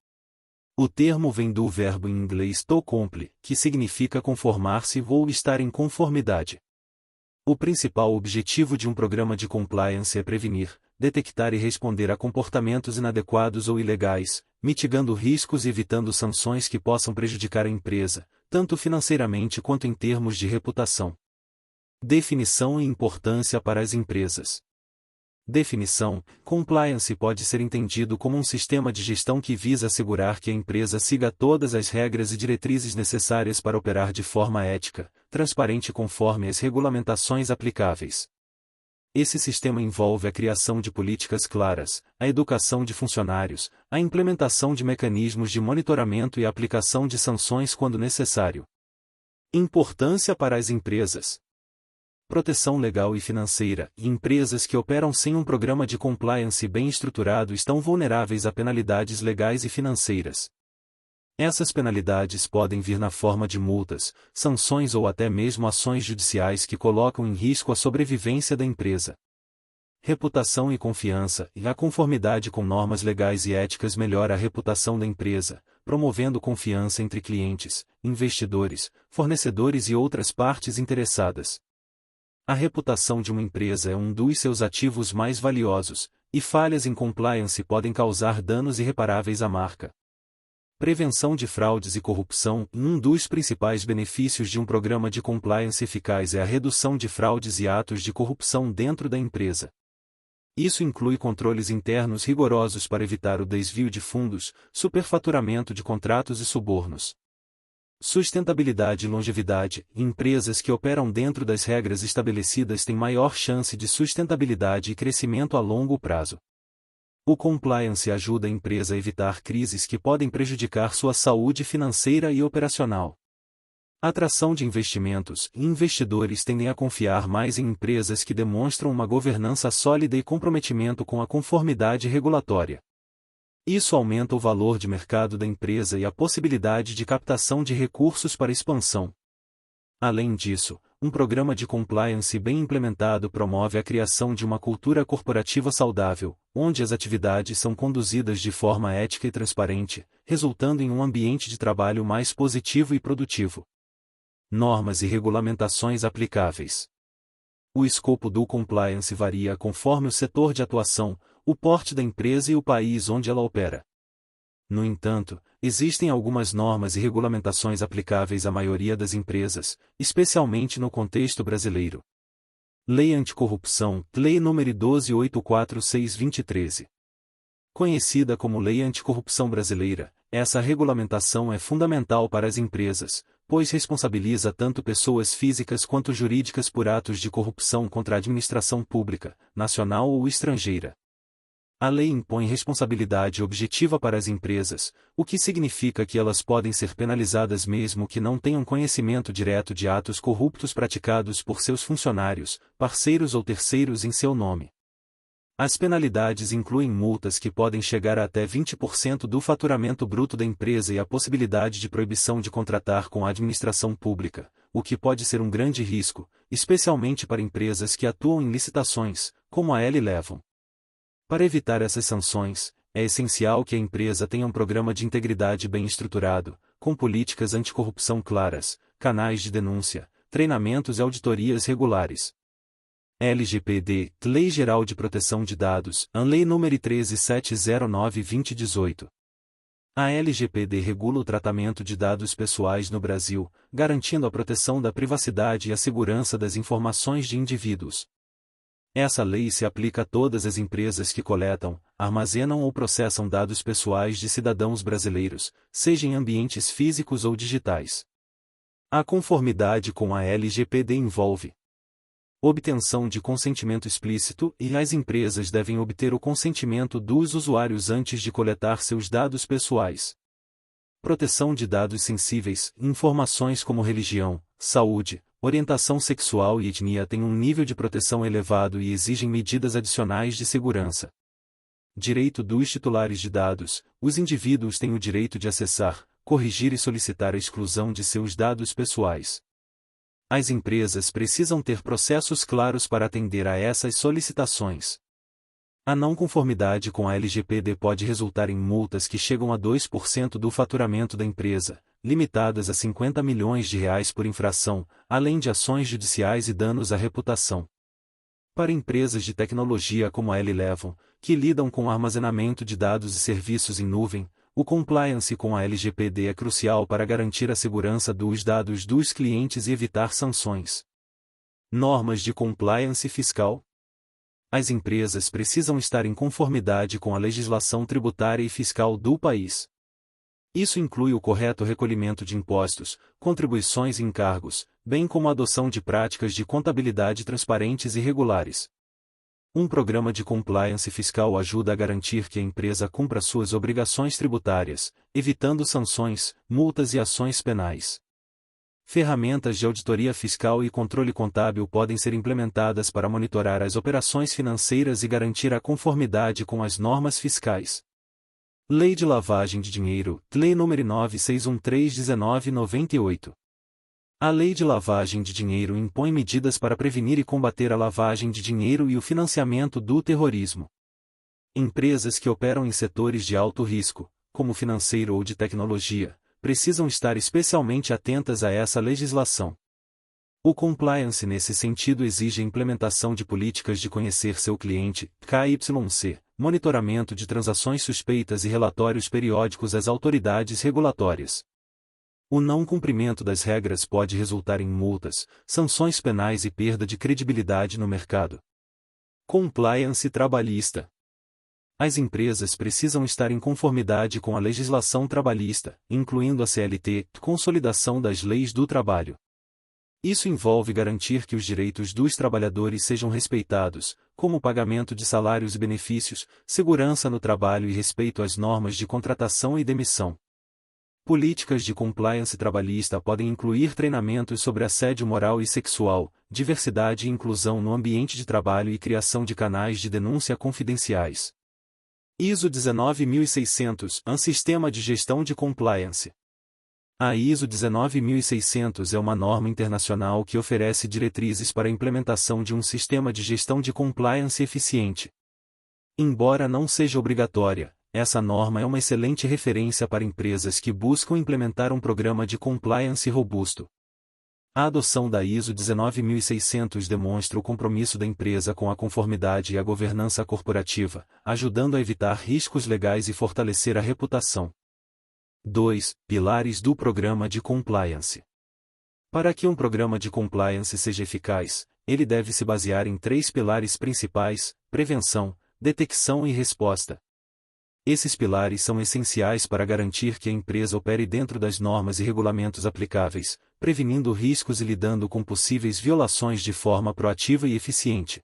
O termo vem do verbo em inglês to comply, que significa conformar-se ou estar em conformidade. O principal objetivo de um programa de compliance é prevenir, detectar e responder a comportamentos inadequados ou ilegais, mitigando riscos e evitando sanções que possam prejudicar a empresa, tanto financeiramente quanto em termos de reputação. Definição e importância para as empresas. Definição: compliance pode ser entendido como um sistema de gestão que visa assegurar que a empresa siga todas as regras e diretrizes necessárias para operar de forma ética, transparente e conforme as regulamentações aplicáveis. Esse sistema envolve a criação de políticas claras, a educação de funcionários, a implementação de mecanismos de monitoramento e a aplicação de sanções quando necessário. Importância para as empresas. Proteção legal e financeira. Empresas que operam sem um programa de compliance bem estruturado estão vulneráveis a penalidades legais e financeiras. Essas penalidades podem vir na forma de multas, sanções ou até mesmo ações judiciais que colocam em risco a sobrevivência da empresa. Reputação e confiança. E a conformidade com normas legais e éticas melhora a reputação da empresa, promovendo confiança entre clientes, investidores, fornecedores e outras partes interessadas. A reputação de uma empresa é um dos seus ativos mais valiosos, e falhas em compliance podem causar danos irreparáveis à marca. Prevenção de fraudes e corrupção. Um dos principais benefícios de um programa de compliance eficaz é a redução de fraudes e atos de corrupção dentro da empresa. Isso inclui controles internos rigorosos para evitar o desvio de fundos, superfaturamento de contratos e subornos. Sustentabilidade e longevidade. Empresas que operam dentro das regras estabelecidas têm maior chance de sustentabilidade e crescimento a longo prazo. O compliance ajuda a empresa a evitar crises que podem prejudicar sua saúde financeira e operacional. Atração de investimentos. Investidores tendem a confiar mais em empresas que demonstram uma governança sólida e comprometimento com a conformidade regulatória. Isso aumenta o valor de mercado da empresa e a possibilidade de captação de recursos para expansão. Além disso, um programa de compliance bem implementado promove a criação de uma cultura corporativa saudável, onde as atividades são conduzidas de forma ética e transparente, resultando em um ambiente de trabalho mais positivo e produtivo. Normas e regulamentações aplicáveis. O escopo do compliance varia conforme o setor de atuação, o porte da empresa e o país onde ela opera. No entanto, existem algumas normas e regulamentações aplicáveis à maioria das empresas, especialmente no contexto brasileiro. Lei Anticorrupção, Lei nº 12.846/2013. Conhecida como Lei Anticorrupção Brasileira, essa regulamentação é fundamental para as empresas, pois responsabiliza tanto pessoas físicas quanto jurídicas por atos de corrupção contra a administração pública, nacional ou estrangeira. A lei impõe responsabilidade objetiva para as empresas, o que significa que elas podem ser penalizadas mesmo que não tenham conhecimento direto de atos corruptos praticados por seus funcionários, parceiros ou terceiros em seu nome. As penalidades incluem multas que podem chegar a até 20% do faturamento bruto da empresa e a possibilidade de proibição de contratar com a administração pública, o que pode ser um grande risco, especialmente para empresas que atuam em licitações, como a Elevon. Para evitar essas sanções, é essencial que a empresa tenha um programa de integridade bem estruturado, com políticas anticorrupção claras, canais de denúncia, treinamentos e auditorias regulares. LGPD, Lei Geral de Proteção de Dados, Lei nº 13.709/2018. A LGPD regula o tratamento de dados pessoais no Brasil, garantindo a proteção da privacidade e a segurança das informações de indivíduos. Essa lei se aplica a todas as empresas que coletam, armazenam ou processam dados pessoais de cidadãos brasileiros, seja em ambientes físicos ou digitais. A conformidade com a LGPD envolve obtenção de consentimento explícito, e as empresas devem obter o consentimento dos usuários antes de coletar seus dados pessoais. Proteção de dados sensíveis, informações como religião, saúde, orientação sexual e etnia têm um nível de proteção elevado e exigem medidas adicionais de segurança. Direito dos titulares de dados: os indivíduos têm o direito de acessar, corrigir e solicitar a exclusão de seus dados pessoais. As empresas precisam ter processos claros para atender a essas solicitações. A não conformidade com a LGPD pode resultar em multas que chegam a 2% do faturamento da empresa, limitadas a R$ 50 milhões por infração, além de ações judiciais e danos à reputação. Para empresas de tecnologia como a Elevon, que lidam com o armazenamento de dados e serviços em nuvem, o compliance com a LGPD é crucial para garantir a segurança dos dados dos clientes e evitar sanções. Normas de compliance fiscal. As empresas precisam estar em conformidade com a legislação tributária e fiscal do país. Isso inclui o correto recolhimento de impostos, contribuições e encargos, bem como a adoção de práticas de contabilidade transparentes e regulares. Um programa de compliance fiscal ajuda a garantir que a empresa cumpra suas obrigações tributárias, evitando sanções, multas e ações penais. Ferramentas de auditoria fiscal e controle contábil podem ser implementadas para monitorar as operações financeiras e garantir a conformidade com as normas fiscais. Lei de Lavagem de Dinheiro, Lei nº 9613/1998. A Lei de Lavagem de Dinheiro impõe medidas para prevenir e combater a lavagem de dinheiro e o financiamento do terrorismo. Empresas que operam em setores de alto risco, como financeiro ou de tecnologia, precisam estar especialmente atentas a essa legislação. O compliance nesse sentido exige a implementação de políticas de conhecer seu cliente, KYC, monitoramento de transações suspeitas e relatórios periódicos às autoridades regulatórias. O não cumprimento das regras pode resultar em multas, sanções penais e perda de credibilidade no mercado. Compliance trabalhista. As empresas precisam estar em conformidade com a legislação trabalhista, incluindo a CLT, Consolidação das Leis do Trabalho. Isso envolve garantir que os direitos dos trabalhadores sejam respeitados, como o pagamento de salários e benefícios, segurança no trabalho e respeito às normas de contratação e demissão. Políticas de compliance trabalhista podem incluir treinamentos sobre assédio moral e sexual, diversidade e inclusão no ambiente de trabalho e criação de canais de denúncia confidenciais. ISO 19600, um sistema de gestão de compliance. A ISO 19600 é uma norma internacional que oferece diretrizes para a implementação de um sistema de gestão de compliance eficiente. Embora não seja obrigatória, essa norma é uma excelente referência para empresas que buscam implementar um programa de compliance robusto. A adoção da ISO 19600 demonstra o compromisso da empresa com a conformidade e a governança corporativa, ajudando a evitar riscos legais e fortalecer a reputação. 2. Pilares do programa de compliance. Para que um programa de compliance seja eficaz, ele deve se basear em 3 pilares principais: prevenção, detecção e resposta. Esses pilares são essenciais para garantir que a empresa opere dentro das normas e regulamentos aplicáveis, prevenindo riscos e lidando com possíveis violações de forma proativa e eficiente.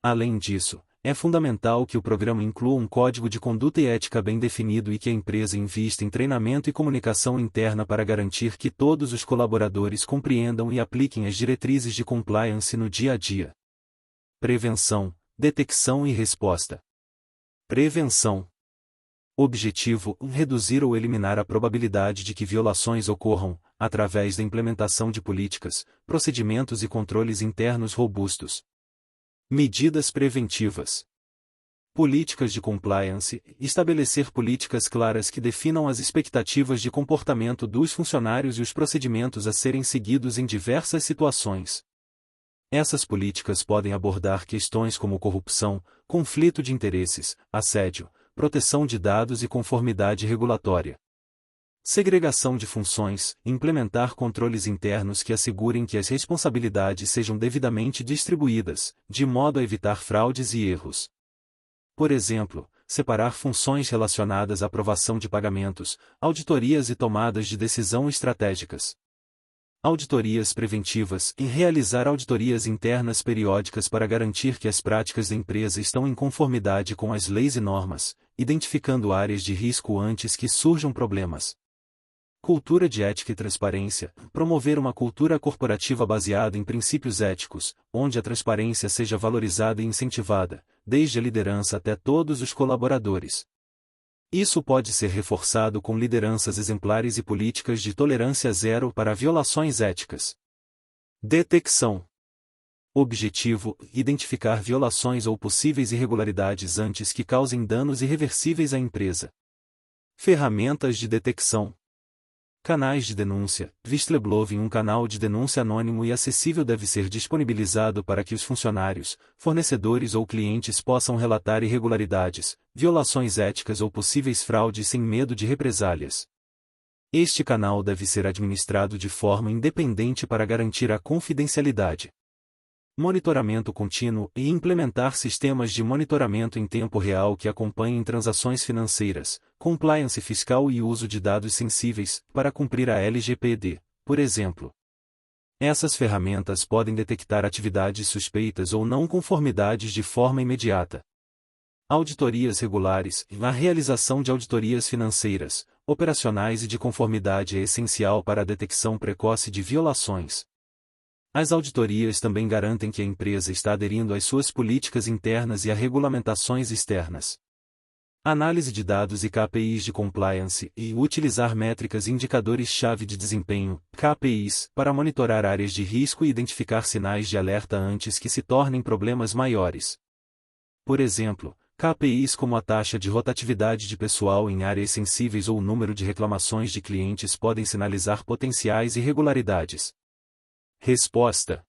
Além disso, é fundamental que o programa inclua um código de conduta e ética bem definido e que a empresa invista em treinamento e comunicação interna para garantir que todos os colaboradores compreendam e apliquem as diretrizes de compliance no dia a dia. Prevenção, detecção e resposta. Prevenção. Objetivo: reduzir ou eliminar a probabilidade de que violações ocorram, através da implementação de políticas, procedimentos e controles internos robustos. Medidas preventivas. Políticas de compliance: estabelecer políticas claras que definam as expectativas de comportamento dos funcionários e os procedimentos a serem seguidos em diversas situações. Essas políticas podem abordar questões como corrupção, conflito de interesses, assédio, proteção de dados e conformidade regulatória. Segregação de funções: implementar controles internos que assegurem que as responsabilidades sejam devidamente distribuídas, de modo a evitar fraudes e erros. Por exemplo, separar funções relacionadas à aprovação de pagamentos, auditorias e tomadas de decisão estratégicas. Auditorias preventivas: e realizar auditorias internas periódicas para garantir que as práticas da empresa estão em conformidade com as leis e normas, identificando áreas de risco antes que surjam problemas. Cultura de ética e transparência: promover uma cultura corporativa baseada em princípios éticos, onde a transparência seja valorizada e incentivada, desde a liderança até todos os colaboradores. Isso pode ser reforçado com lideranças exemplares e políticas de tolerância zero para violações éticas. Detecção. Objetivo: identificar violações ou possíveis irregularidades antes que causem danos irreversíveis à empresa. Ferramentas de detecção. Canais de denúncia: Whistleblowing: um canal de denúncia anônimo e acessível deve ser disponibilizado para que os funcionários, fornecedores ou clientes possam relatar irregularidades, violações éticas ou possíveis fraudes sem medo de represálias. Este canal deve ser administrado de forma independente para garantir a confidencialidade. monitoramento contínuo e implementar sistemas de monitoramento em tempo real que acompanhem transações financeiras, compliance fiscal e uso de dados sensíveis, para cumprir a LGPD, por exemplo. Essas ferramentas podem detectar atividades suspeitas ou não conformidades de forma imediata. Auditorias regulares. A realização de auditorias financeiras, operacionais e de conformidade é essencial para a detecção precoce de violações. As auditorias também garantem que a empresa está aderindo às suas políticas internas e a regulamentações externas. Análise de dados e KPIs de compliance e utilizar métricas e indicadores-chave de desempenho, KPIs, para monitorar áreas de risco e identificar sinais de alerta antes que se tornem problemas maiores. Por exemplo, KPIs como a taxa de rotatividade de pessoal em áreas sensíveis ou o número de reclamações de clientes podem sinalizar potenciais irregularidades. Resposta.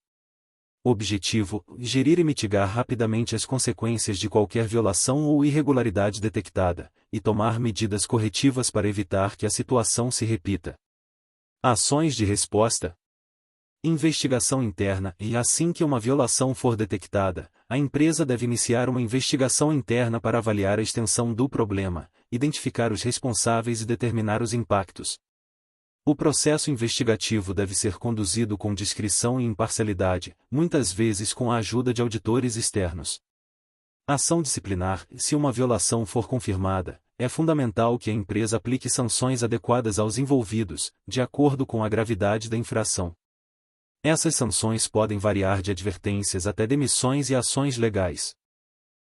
Objetivo: gerir e mitigar rapidamente as consequências de qualquer violação ou irregularidade detectada, e tomar medidas corretivas para evitar que a situação se repita. Ações de resposta. Investigação interna. E assim que uma violação for detectada, a empresa deve iniciar uma investigação interna para avaliar a extensão do problema, identificar os responsáveis e determinar os impactos. O processo investigativo deve ser conduzido com discrição e imparcialidade, muitas vezes com a ajuda de auditores externos. Ação disciplinar. Se uma violação for confirmada, é fundamental que a empresa aplique sanções adequadas aos envolvidos, de acordo com a gravidade da infração. Essas sanções podem variar de advertências até demissões e ações legais.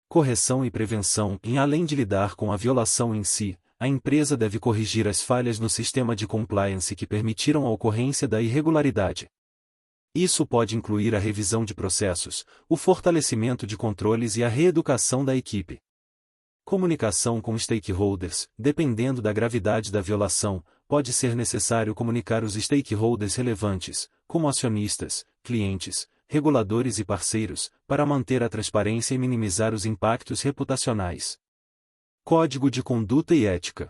Correção e prevenção. E além de lidar com a violação em si, a empresa deve corrigir as falhas no sistema de compliance que permitiram a ocorrência da irregularidade. Isso pode incluir a revisão de processos, o fortalecimento de controles e a reeducação da equipe. Comunicação com stakeholders. Dependendo da gravidade da violação, pode ser necessário comunicar os stakeholders relevantes, como acionistas, clientes, reguladores e parceiros, para manter a transparência e minimizar os impactos reputacionais. Código de Conduta e Ética.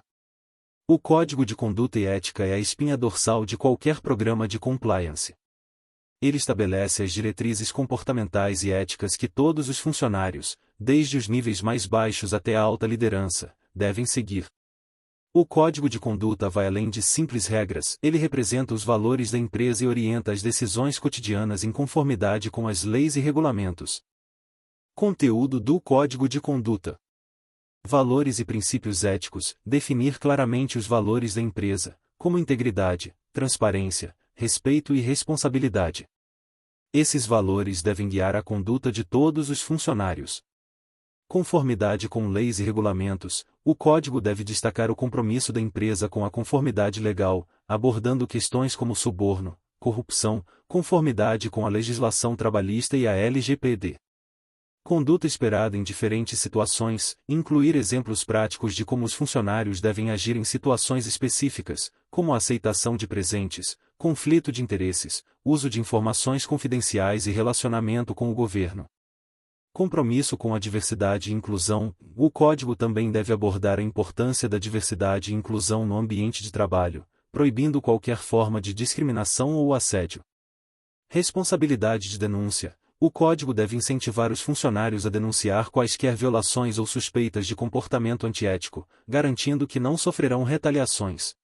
O Código de Conduta e Ética é a espinha dorsal de qualquer programa de compliance. Ele estabelece as diretrizes comportamentais e éticas que todos os funcionários, desde os níveis mais baixos até a alta liderança, devem seguir. O Código de Conduta vai além de simples regras, ele representa os valores da empresa e orienta as decisões cotidianas em conformidade com as leis e regulamentos. Conteúdo do Código de Conduta. Valores e princípios éticos. Definir claramente os valores da empresa, como integridade, transparência, respeito e responsabilidade. Esses valores devem guiar a conduta de todos os funcionários. Conformidade com leis e regulamentos. O código deve destacar o compromisso da empresa com a conformidade legal, abordando questões como suborno, corrupção, conformidade com a legislação trabalhista e a LGPD. Conduta esperada em diferentes situações. Incluir exemplos práticos de como os funcionários devem agir em situações específicas, como a aceitação de presentes, conflito de interesses, uso de informações confidenciais e relacionamento com o governo. Compromisso com a diversidade e inclusão. O código também deve abordar a importância da diversidade e inclusão no ambiente de trabalho, proibindo qualquer forma de discriminação ou assédio. Responsabilidade de denúncia. O código deve incentivar os funcionários a denunciar quaisquer violações ou suspeitas de comportamento antiético, garantindo que não sofrerão retaliações.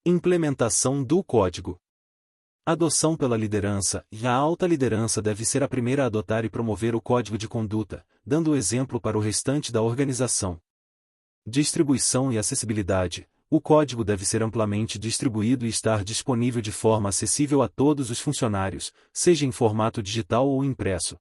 Implementação do código. Adoção pela liderança. E a alta liderança deve ser a primeira a adotar e promover o código de conduta, dando o exemplo para o restante da organização. Distribuição e acessibilidade. O código deve ser amplamente distribuído e estar disponível de forma acessível a todos os funcionários, seja em formato digital ou impresso.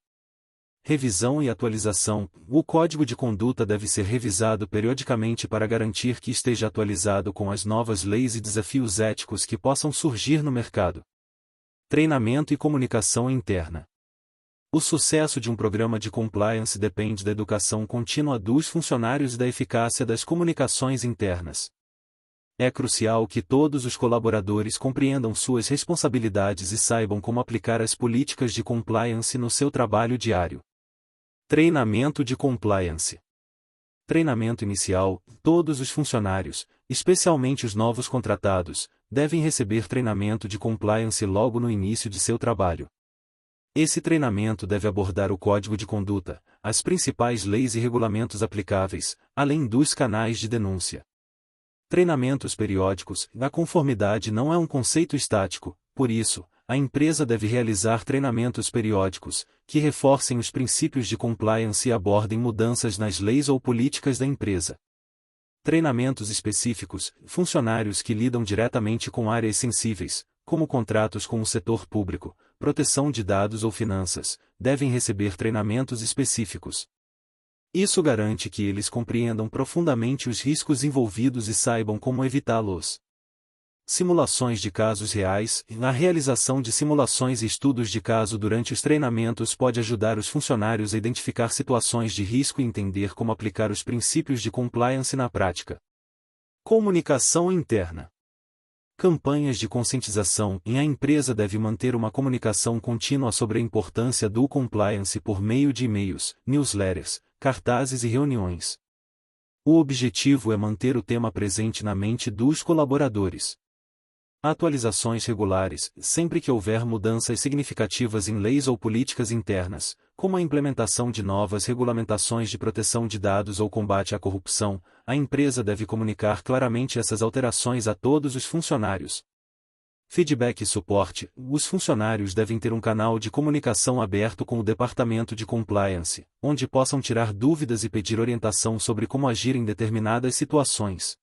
Revisão e atualização. O código de conduta deve ser revisado periodicamente para garantir que esteja atualizado com as novas leis e desafios éticos que possam surgir no mercado. Treinamento e comunicação interna. O sucesso de um programa de compliance depende da educação contínua dos funcionários e da eficácia das comunicações internas. É crucial que todos os colaboradores compreendam suas responsabilidades e saibam como aplicar as políticas de compliance no seu trabalho diário. Treinamento de compliance. Treinamento inicial. Todos os funcionários, especialmente os novos contratados, devem receber treinamento de compliance logo no início de seu trabalho. Esse treinamento deve abordar o código de conduta, as principais leis e regulamentos aplicáveis, além dos canais de denúncia. Treinamentos periódicos. A conformidade não é um conceito estático, por isso, a empresa deve realizar treinamentos periódicos, que reforcem os princípios de compliance e abordem mudanças nas leis ou políticas da empresa. Treinamentos específicos. Funcionários que lidam diretamente com áreas sensíveis, como contratos com o setor público, proteção de dados ou finanças, devem receber treinamentos específicos. Isso garante que eles compreendam profundamente os riscos envolvidos e saibam como evitá-los. Simulações de casos reais. A realização de simulações e estudos de caso durante os treinamentos pode ajudar os funcionários a identificar situações de risco e entender como aplicar os princípios de compliance na prática. Comunicação interna. Campanhas de conscientização. A empresa deve manter uma comunicação contínua sobre a importância do compliance por meio de e-mails, newsletters, cartazes e reuniões. O objetivo é manter o tema presente na mente dos colaboradores. Atualizações regulares. Sempre que houver mudanças significativas em leis ou políticas internas, como a implementação de novas regulamentações de proteção de dados ou combate à corrupção, a empresa deve comunicar claramente essas alterações a todos os funcionários. Feedback e suporte. Os funcionários devem ter um canal de comunicação aberto com o departamento de compliance, onde possam tirar dúvidas e pedir orientação sobre como agir em determinadas situações.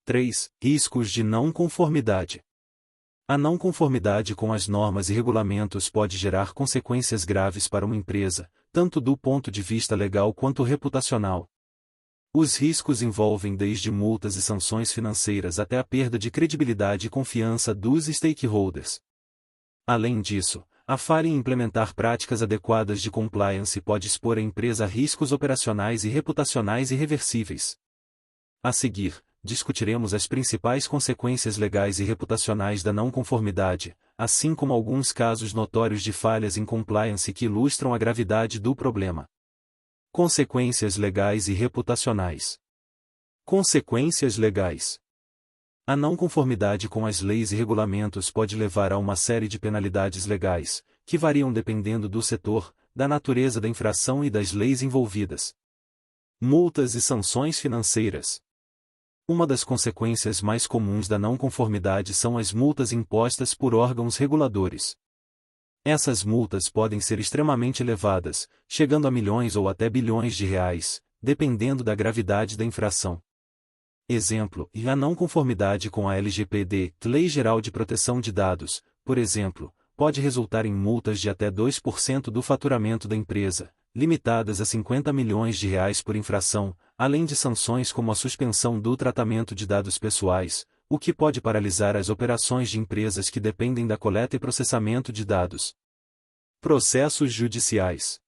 3. Riscos de não conformidade. A não conformidade com as normas e regulamentos pode gerar consequências graves para uma empresa, tanto do ponto de vista legal quanto reputacional. Os riscos envolvem desde multas e sanções financeiras até a perda de credibilidade e confiança dos stakeholders. Além disso, a falha em implementar práticas adequadas de compliance pode expor a empresa a riscos operacionais e reputacionais irreversíveis. A seguir, discutiremos as principais consequências legais e reputacionais da não conformidade, assim como alguns casos notórios de falhas em compliance que ilustram a gravidade do problema. Consequências legais e reputacionais. Consequências legais. A não conformidade com as leis e regulamentos pode levar a uma série de penalidades legais, que variam dependendo do setor, da natureza da infração e das leis envolvidas. Multas e sanções financeiras. Uma das consequências mais comuns da não conformidade são as multas impostas por órgãos reguladores. Essas multas podem ser extremamente elevadas, chegando a milhões ou até bilhões de reais, dependendo da gravidade da infração. Exemplo: a não conformidade com a LGPD, Lei Geral de Proteção de Dados, por exemplo, pode resultar em multas de até 2% do faturamento da empresa, limitadas a 50 milhões de reais por infração, além de sanções como a suspensão do tratamento de dados pessoais, o que pode paralisar as operações de empresas que dependem da coleta e processamento de dados. Processos judiciais.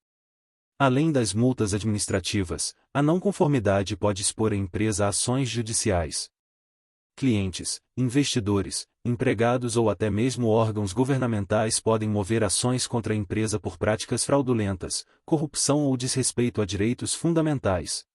Além das multas administrativas, a não conformidade pode expor a empresa a ações judiciais. Clientes, investidores, empregados ou até mesmo órgãos governamentais podem mover ações contra a empresa por práticas fraudulentas, corrupção ou desrespeito a direitos fundamentais.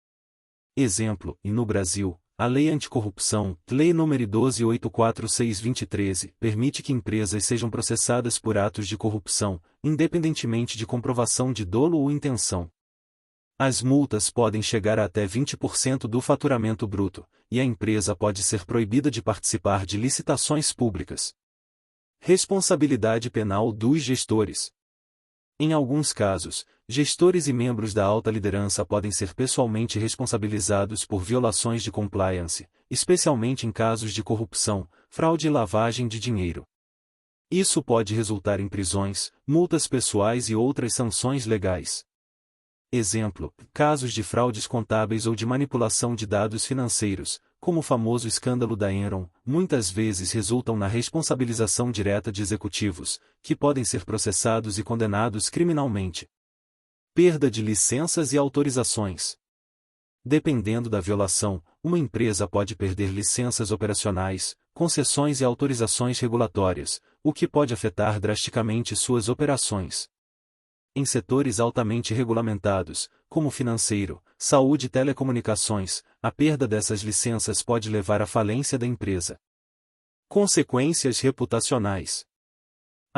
Exemplo: no Brasil, a Lei Anticorrupção, Lei nº 12.846/2013, permite que empresas sejam processadas por atos de corrupção, independentemente de comprovação de dolo ou intenção. As multas podem chegar a até 20% do faturamento bruto, e a empresa pode ser proibida de participar de licitações públicas. Responsabilidade penal dos gestores. Em alguns casos, gestores e membros da alta liderança podem ser pessoalmente responsabilizados por violações de compliance, especialmente em casos de corrupção, fraude e lavagem de dinheiro. Isso pode resultar em prisões, multas pessoais e outras sanções legais. Exemplo: casos de fraudes contábeis ou de manipulação de dados financeiros, como o famoso escândalo da Enron, muitas vezes resultam na responsabilização direta de executivos, que podem ser processados e condenados criminalmente. Perda de licenças e autorizações. Dependendo da violação, uma empresa pode perder licenças operacionais, concessões e autorizações regulatórias, o que pode afetar drasticamente suas operações. Em setores altamente regulamentados, como financeiro, saúde e telecomunicações, a perda dessas licenças pode levar à falência da empresa. Consequências reputacionais.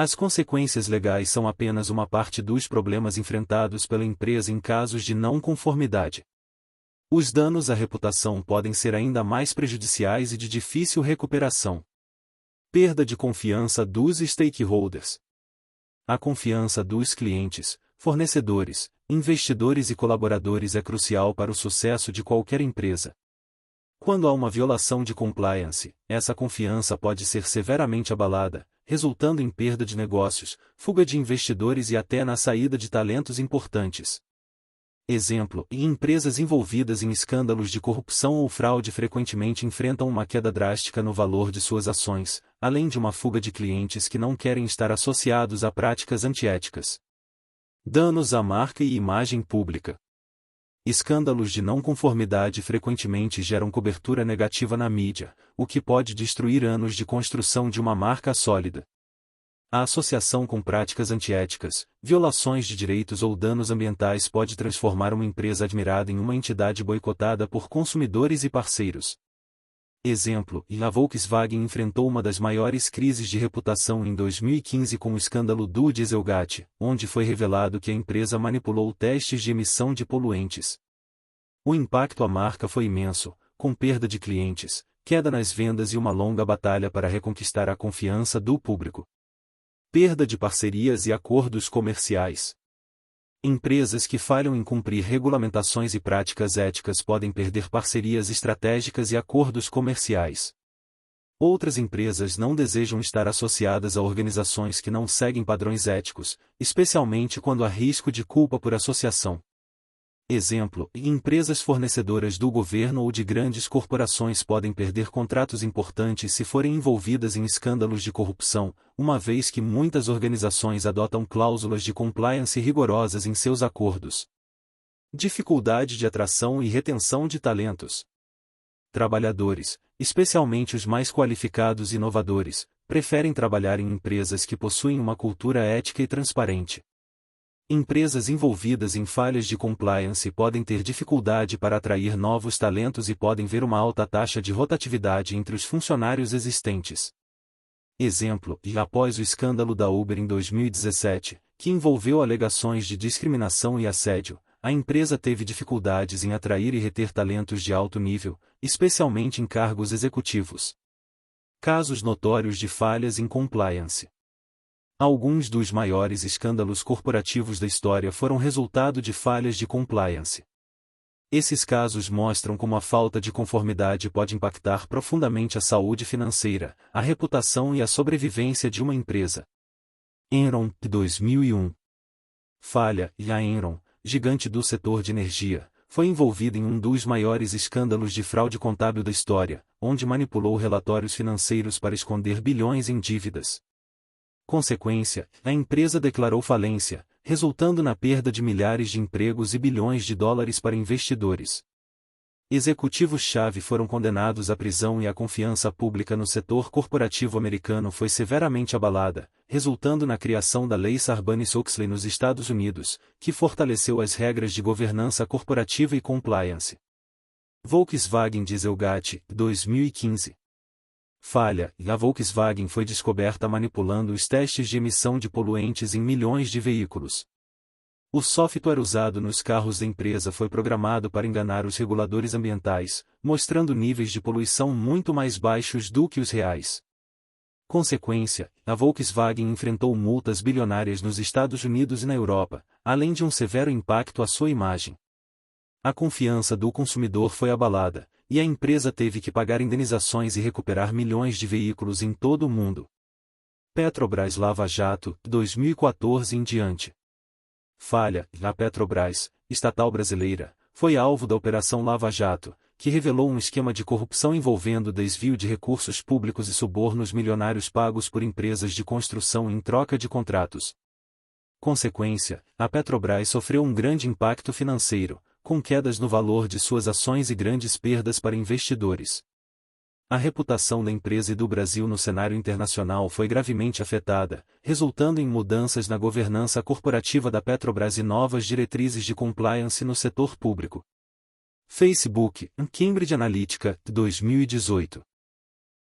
As consequências legais são apenas uma parte dos problemas enfrentados pela empresa em casos de não conformidade. Os danos à reputação podem ser ainda mais prejudiciais e de difícil recuperação. Perda de confiança dos stakeholders. A confiança dos clientes, fornecedores, investidores e colaboradores é crucial para o sucesso de qualquer empresa. Quando há uma violação de compliance, essa confiança pode ser severamente abalada, resultando em perda de negócios, fuga de investidores e até na saída de talentos importantes. Exemplo: empresas envolvidas em escândalos de corrupção ou fraude frequentemente enfrentam uma queda drástica no valor de suas ações, além de uma fuga de clientes que não querem estar associados a práticas antiéticas. Danos à marca e imagem pública. Escândalos de não conformidade frequentemente geram cobertura negativa na mídia, o que pode destruir anos de construção de uma marca sólida. A associação com práticas antiéticas, violações de direitos ou danos ambientais pode transformar uma empresa admirada em uma entidade boicotada por consumidores e parceiros. Exemplo: a Volkswagen enfrentou uma das maiores crises de reputação em 2015 com o escândalo do Dieselgate, onde foi revelado que a empresa manipulou testes de emissão de poluentes. O impacto à marca foi imenso, com perda de clientes, queda nas vendas e uma longa batalha para reconquistar a confiança do público. Perda de parcerias e acordos comerciais. Empresas que falham em cumprir regulamentações e práticas éticas podem perder parcerias estratégicas e acordos comerciais. Outras empresas não desejam estar associadas a organizações que não seguem padrões éticos, especialmente quando há risco de culpa por associação. Exemplo: empresas fornecedoras do governo ou de grandes corporações podem perder contratos importantes se forem envolvidas em escândalos de corrupção, uma vez que muitas organizações adotam cláusulas de compliance rigorosas em seus acordos. Dificuldade de atração e retenção de talentos. Trabalhadores, especialmente os mais qualificados e inovadores, preferem trabalhar em empresas que possuem uma cultura ética e transparente. Empresas envolvidas em falhas de compliance podem ter dificuldade para atrair novos talentos e podem ver uma alta taxa de rotatividade entre os funcionários existentes. Exemplo: após o escândalo da Uber em 2017, que envolveu alegações de discriminação e assédio, a empresa teve dificuldades em atrair e reter talentos de alto nível, especialmente em cargos executivos. Casos notórios de falhas em compliance. Alguns dos maiores escândalos corporativos da história foram resultado de falhas de compliance. Esses casos mostram como a falta de conformidade pode impactar profundamente a saúde financeira, a reputação e a sobrevivência de uma empresa. Enron, 2001. Falha: a Enron, gigante do setor de energia, foi envolvida em um dos maiores escândalos de fraude contábil da história, onde manipulou relatórios financeiros para esconder bilhões em dívidas. Consequência: a empresa declarou falência, resultando na perda de milhares de empregos e bilhões de dólares para investidores. Executivos-chave foram condenados à prisão e a confiança pública no setor corporativo americano foi severamente abalada, resultando na criação da Lei Sarbanes-Oxley nos Estados Unidos, que fortaleceu as regras de governança corporativa e compliance. Volkswagen Dieselgate, 2015. Falha: a Volkswagen foi descoberta manipulando os testes de emissão de poluentes em milhões de veículos. O software usado nos carros da empresa foi programado para enganar os reguladores ambientais, mostrando níveis de poluição muito mais baixos do que os reais. Consequência: a Volkswagen enfrentou multas bilionárias nos Estados Unidos e na Europa, além de um severo impacto à sua imagem. A confiança do consumidor foi abalada, e a empresa teve que pagar indenizações e recuperar milhões de veículos em todo o mundo. Petrobras Lava Jato, 2014 em diante. Falha: a Petrobras, estatal brasileira, foi alvo da Operação Lava Jato, que revelou um esquema de corrupção envolvendo desvio de recursos públicos e subornos milionários pagos por empresas de construção em troca de contratos. Consequência: a Petrobras sofreu um grande impacto financeiro, com quedas no valor de suas ações e grandes perdas para investidores. A reputação da empresa e do Brasil no cenário internacional foi gravemente afetada, resultando em mudanças na governança corporativa da Petrobras e novas diretrizes de compliance no setor público. Facebook, Cambridge Analytica, 2018.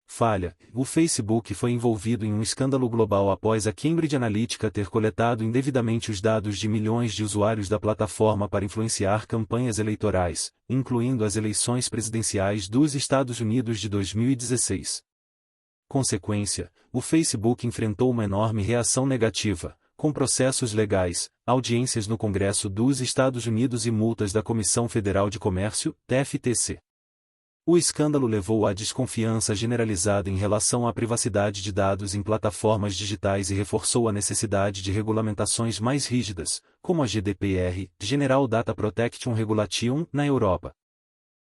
Falha: o Facebook foi envolvido em um escândalo global após a Cambridge Analytica ter coletado indevidamente os dados de milhões de usuários da plataforma para influenciar campanhas eleitorais, incluindo as eleições presidenciais dos Estados Unidos de 2016. Consequência: o Facebook enfrentou uma enorme reação negativa, com processos legais, audiências no Congresso dos Estados Unidos e multas da Comissão Federal de Comércio, FTC. O escândalo levou à desconfiança generalizada em relação à privacidade de dados em plataformas digitais e reforçou a necessidade de regulamentações mais rígidas, como a GDPR, General Data Protection Regulation, na Europa.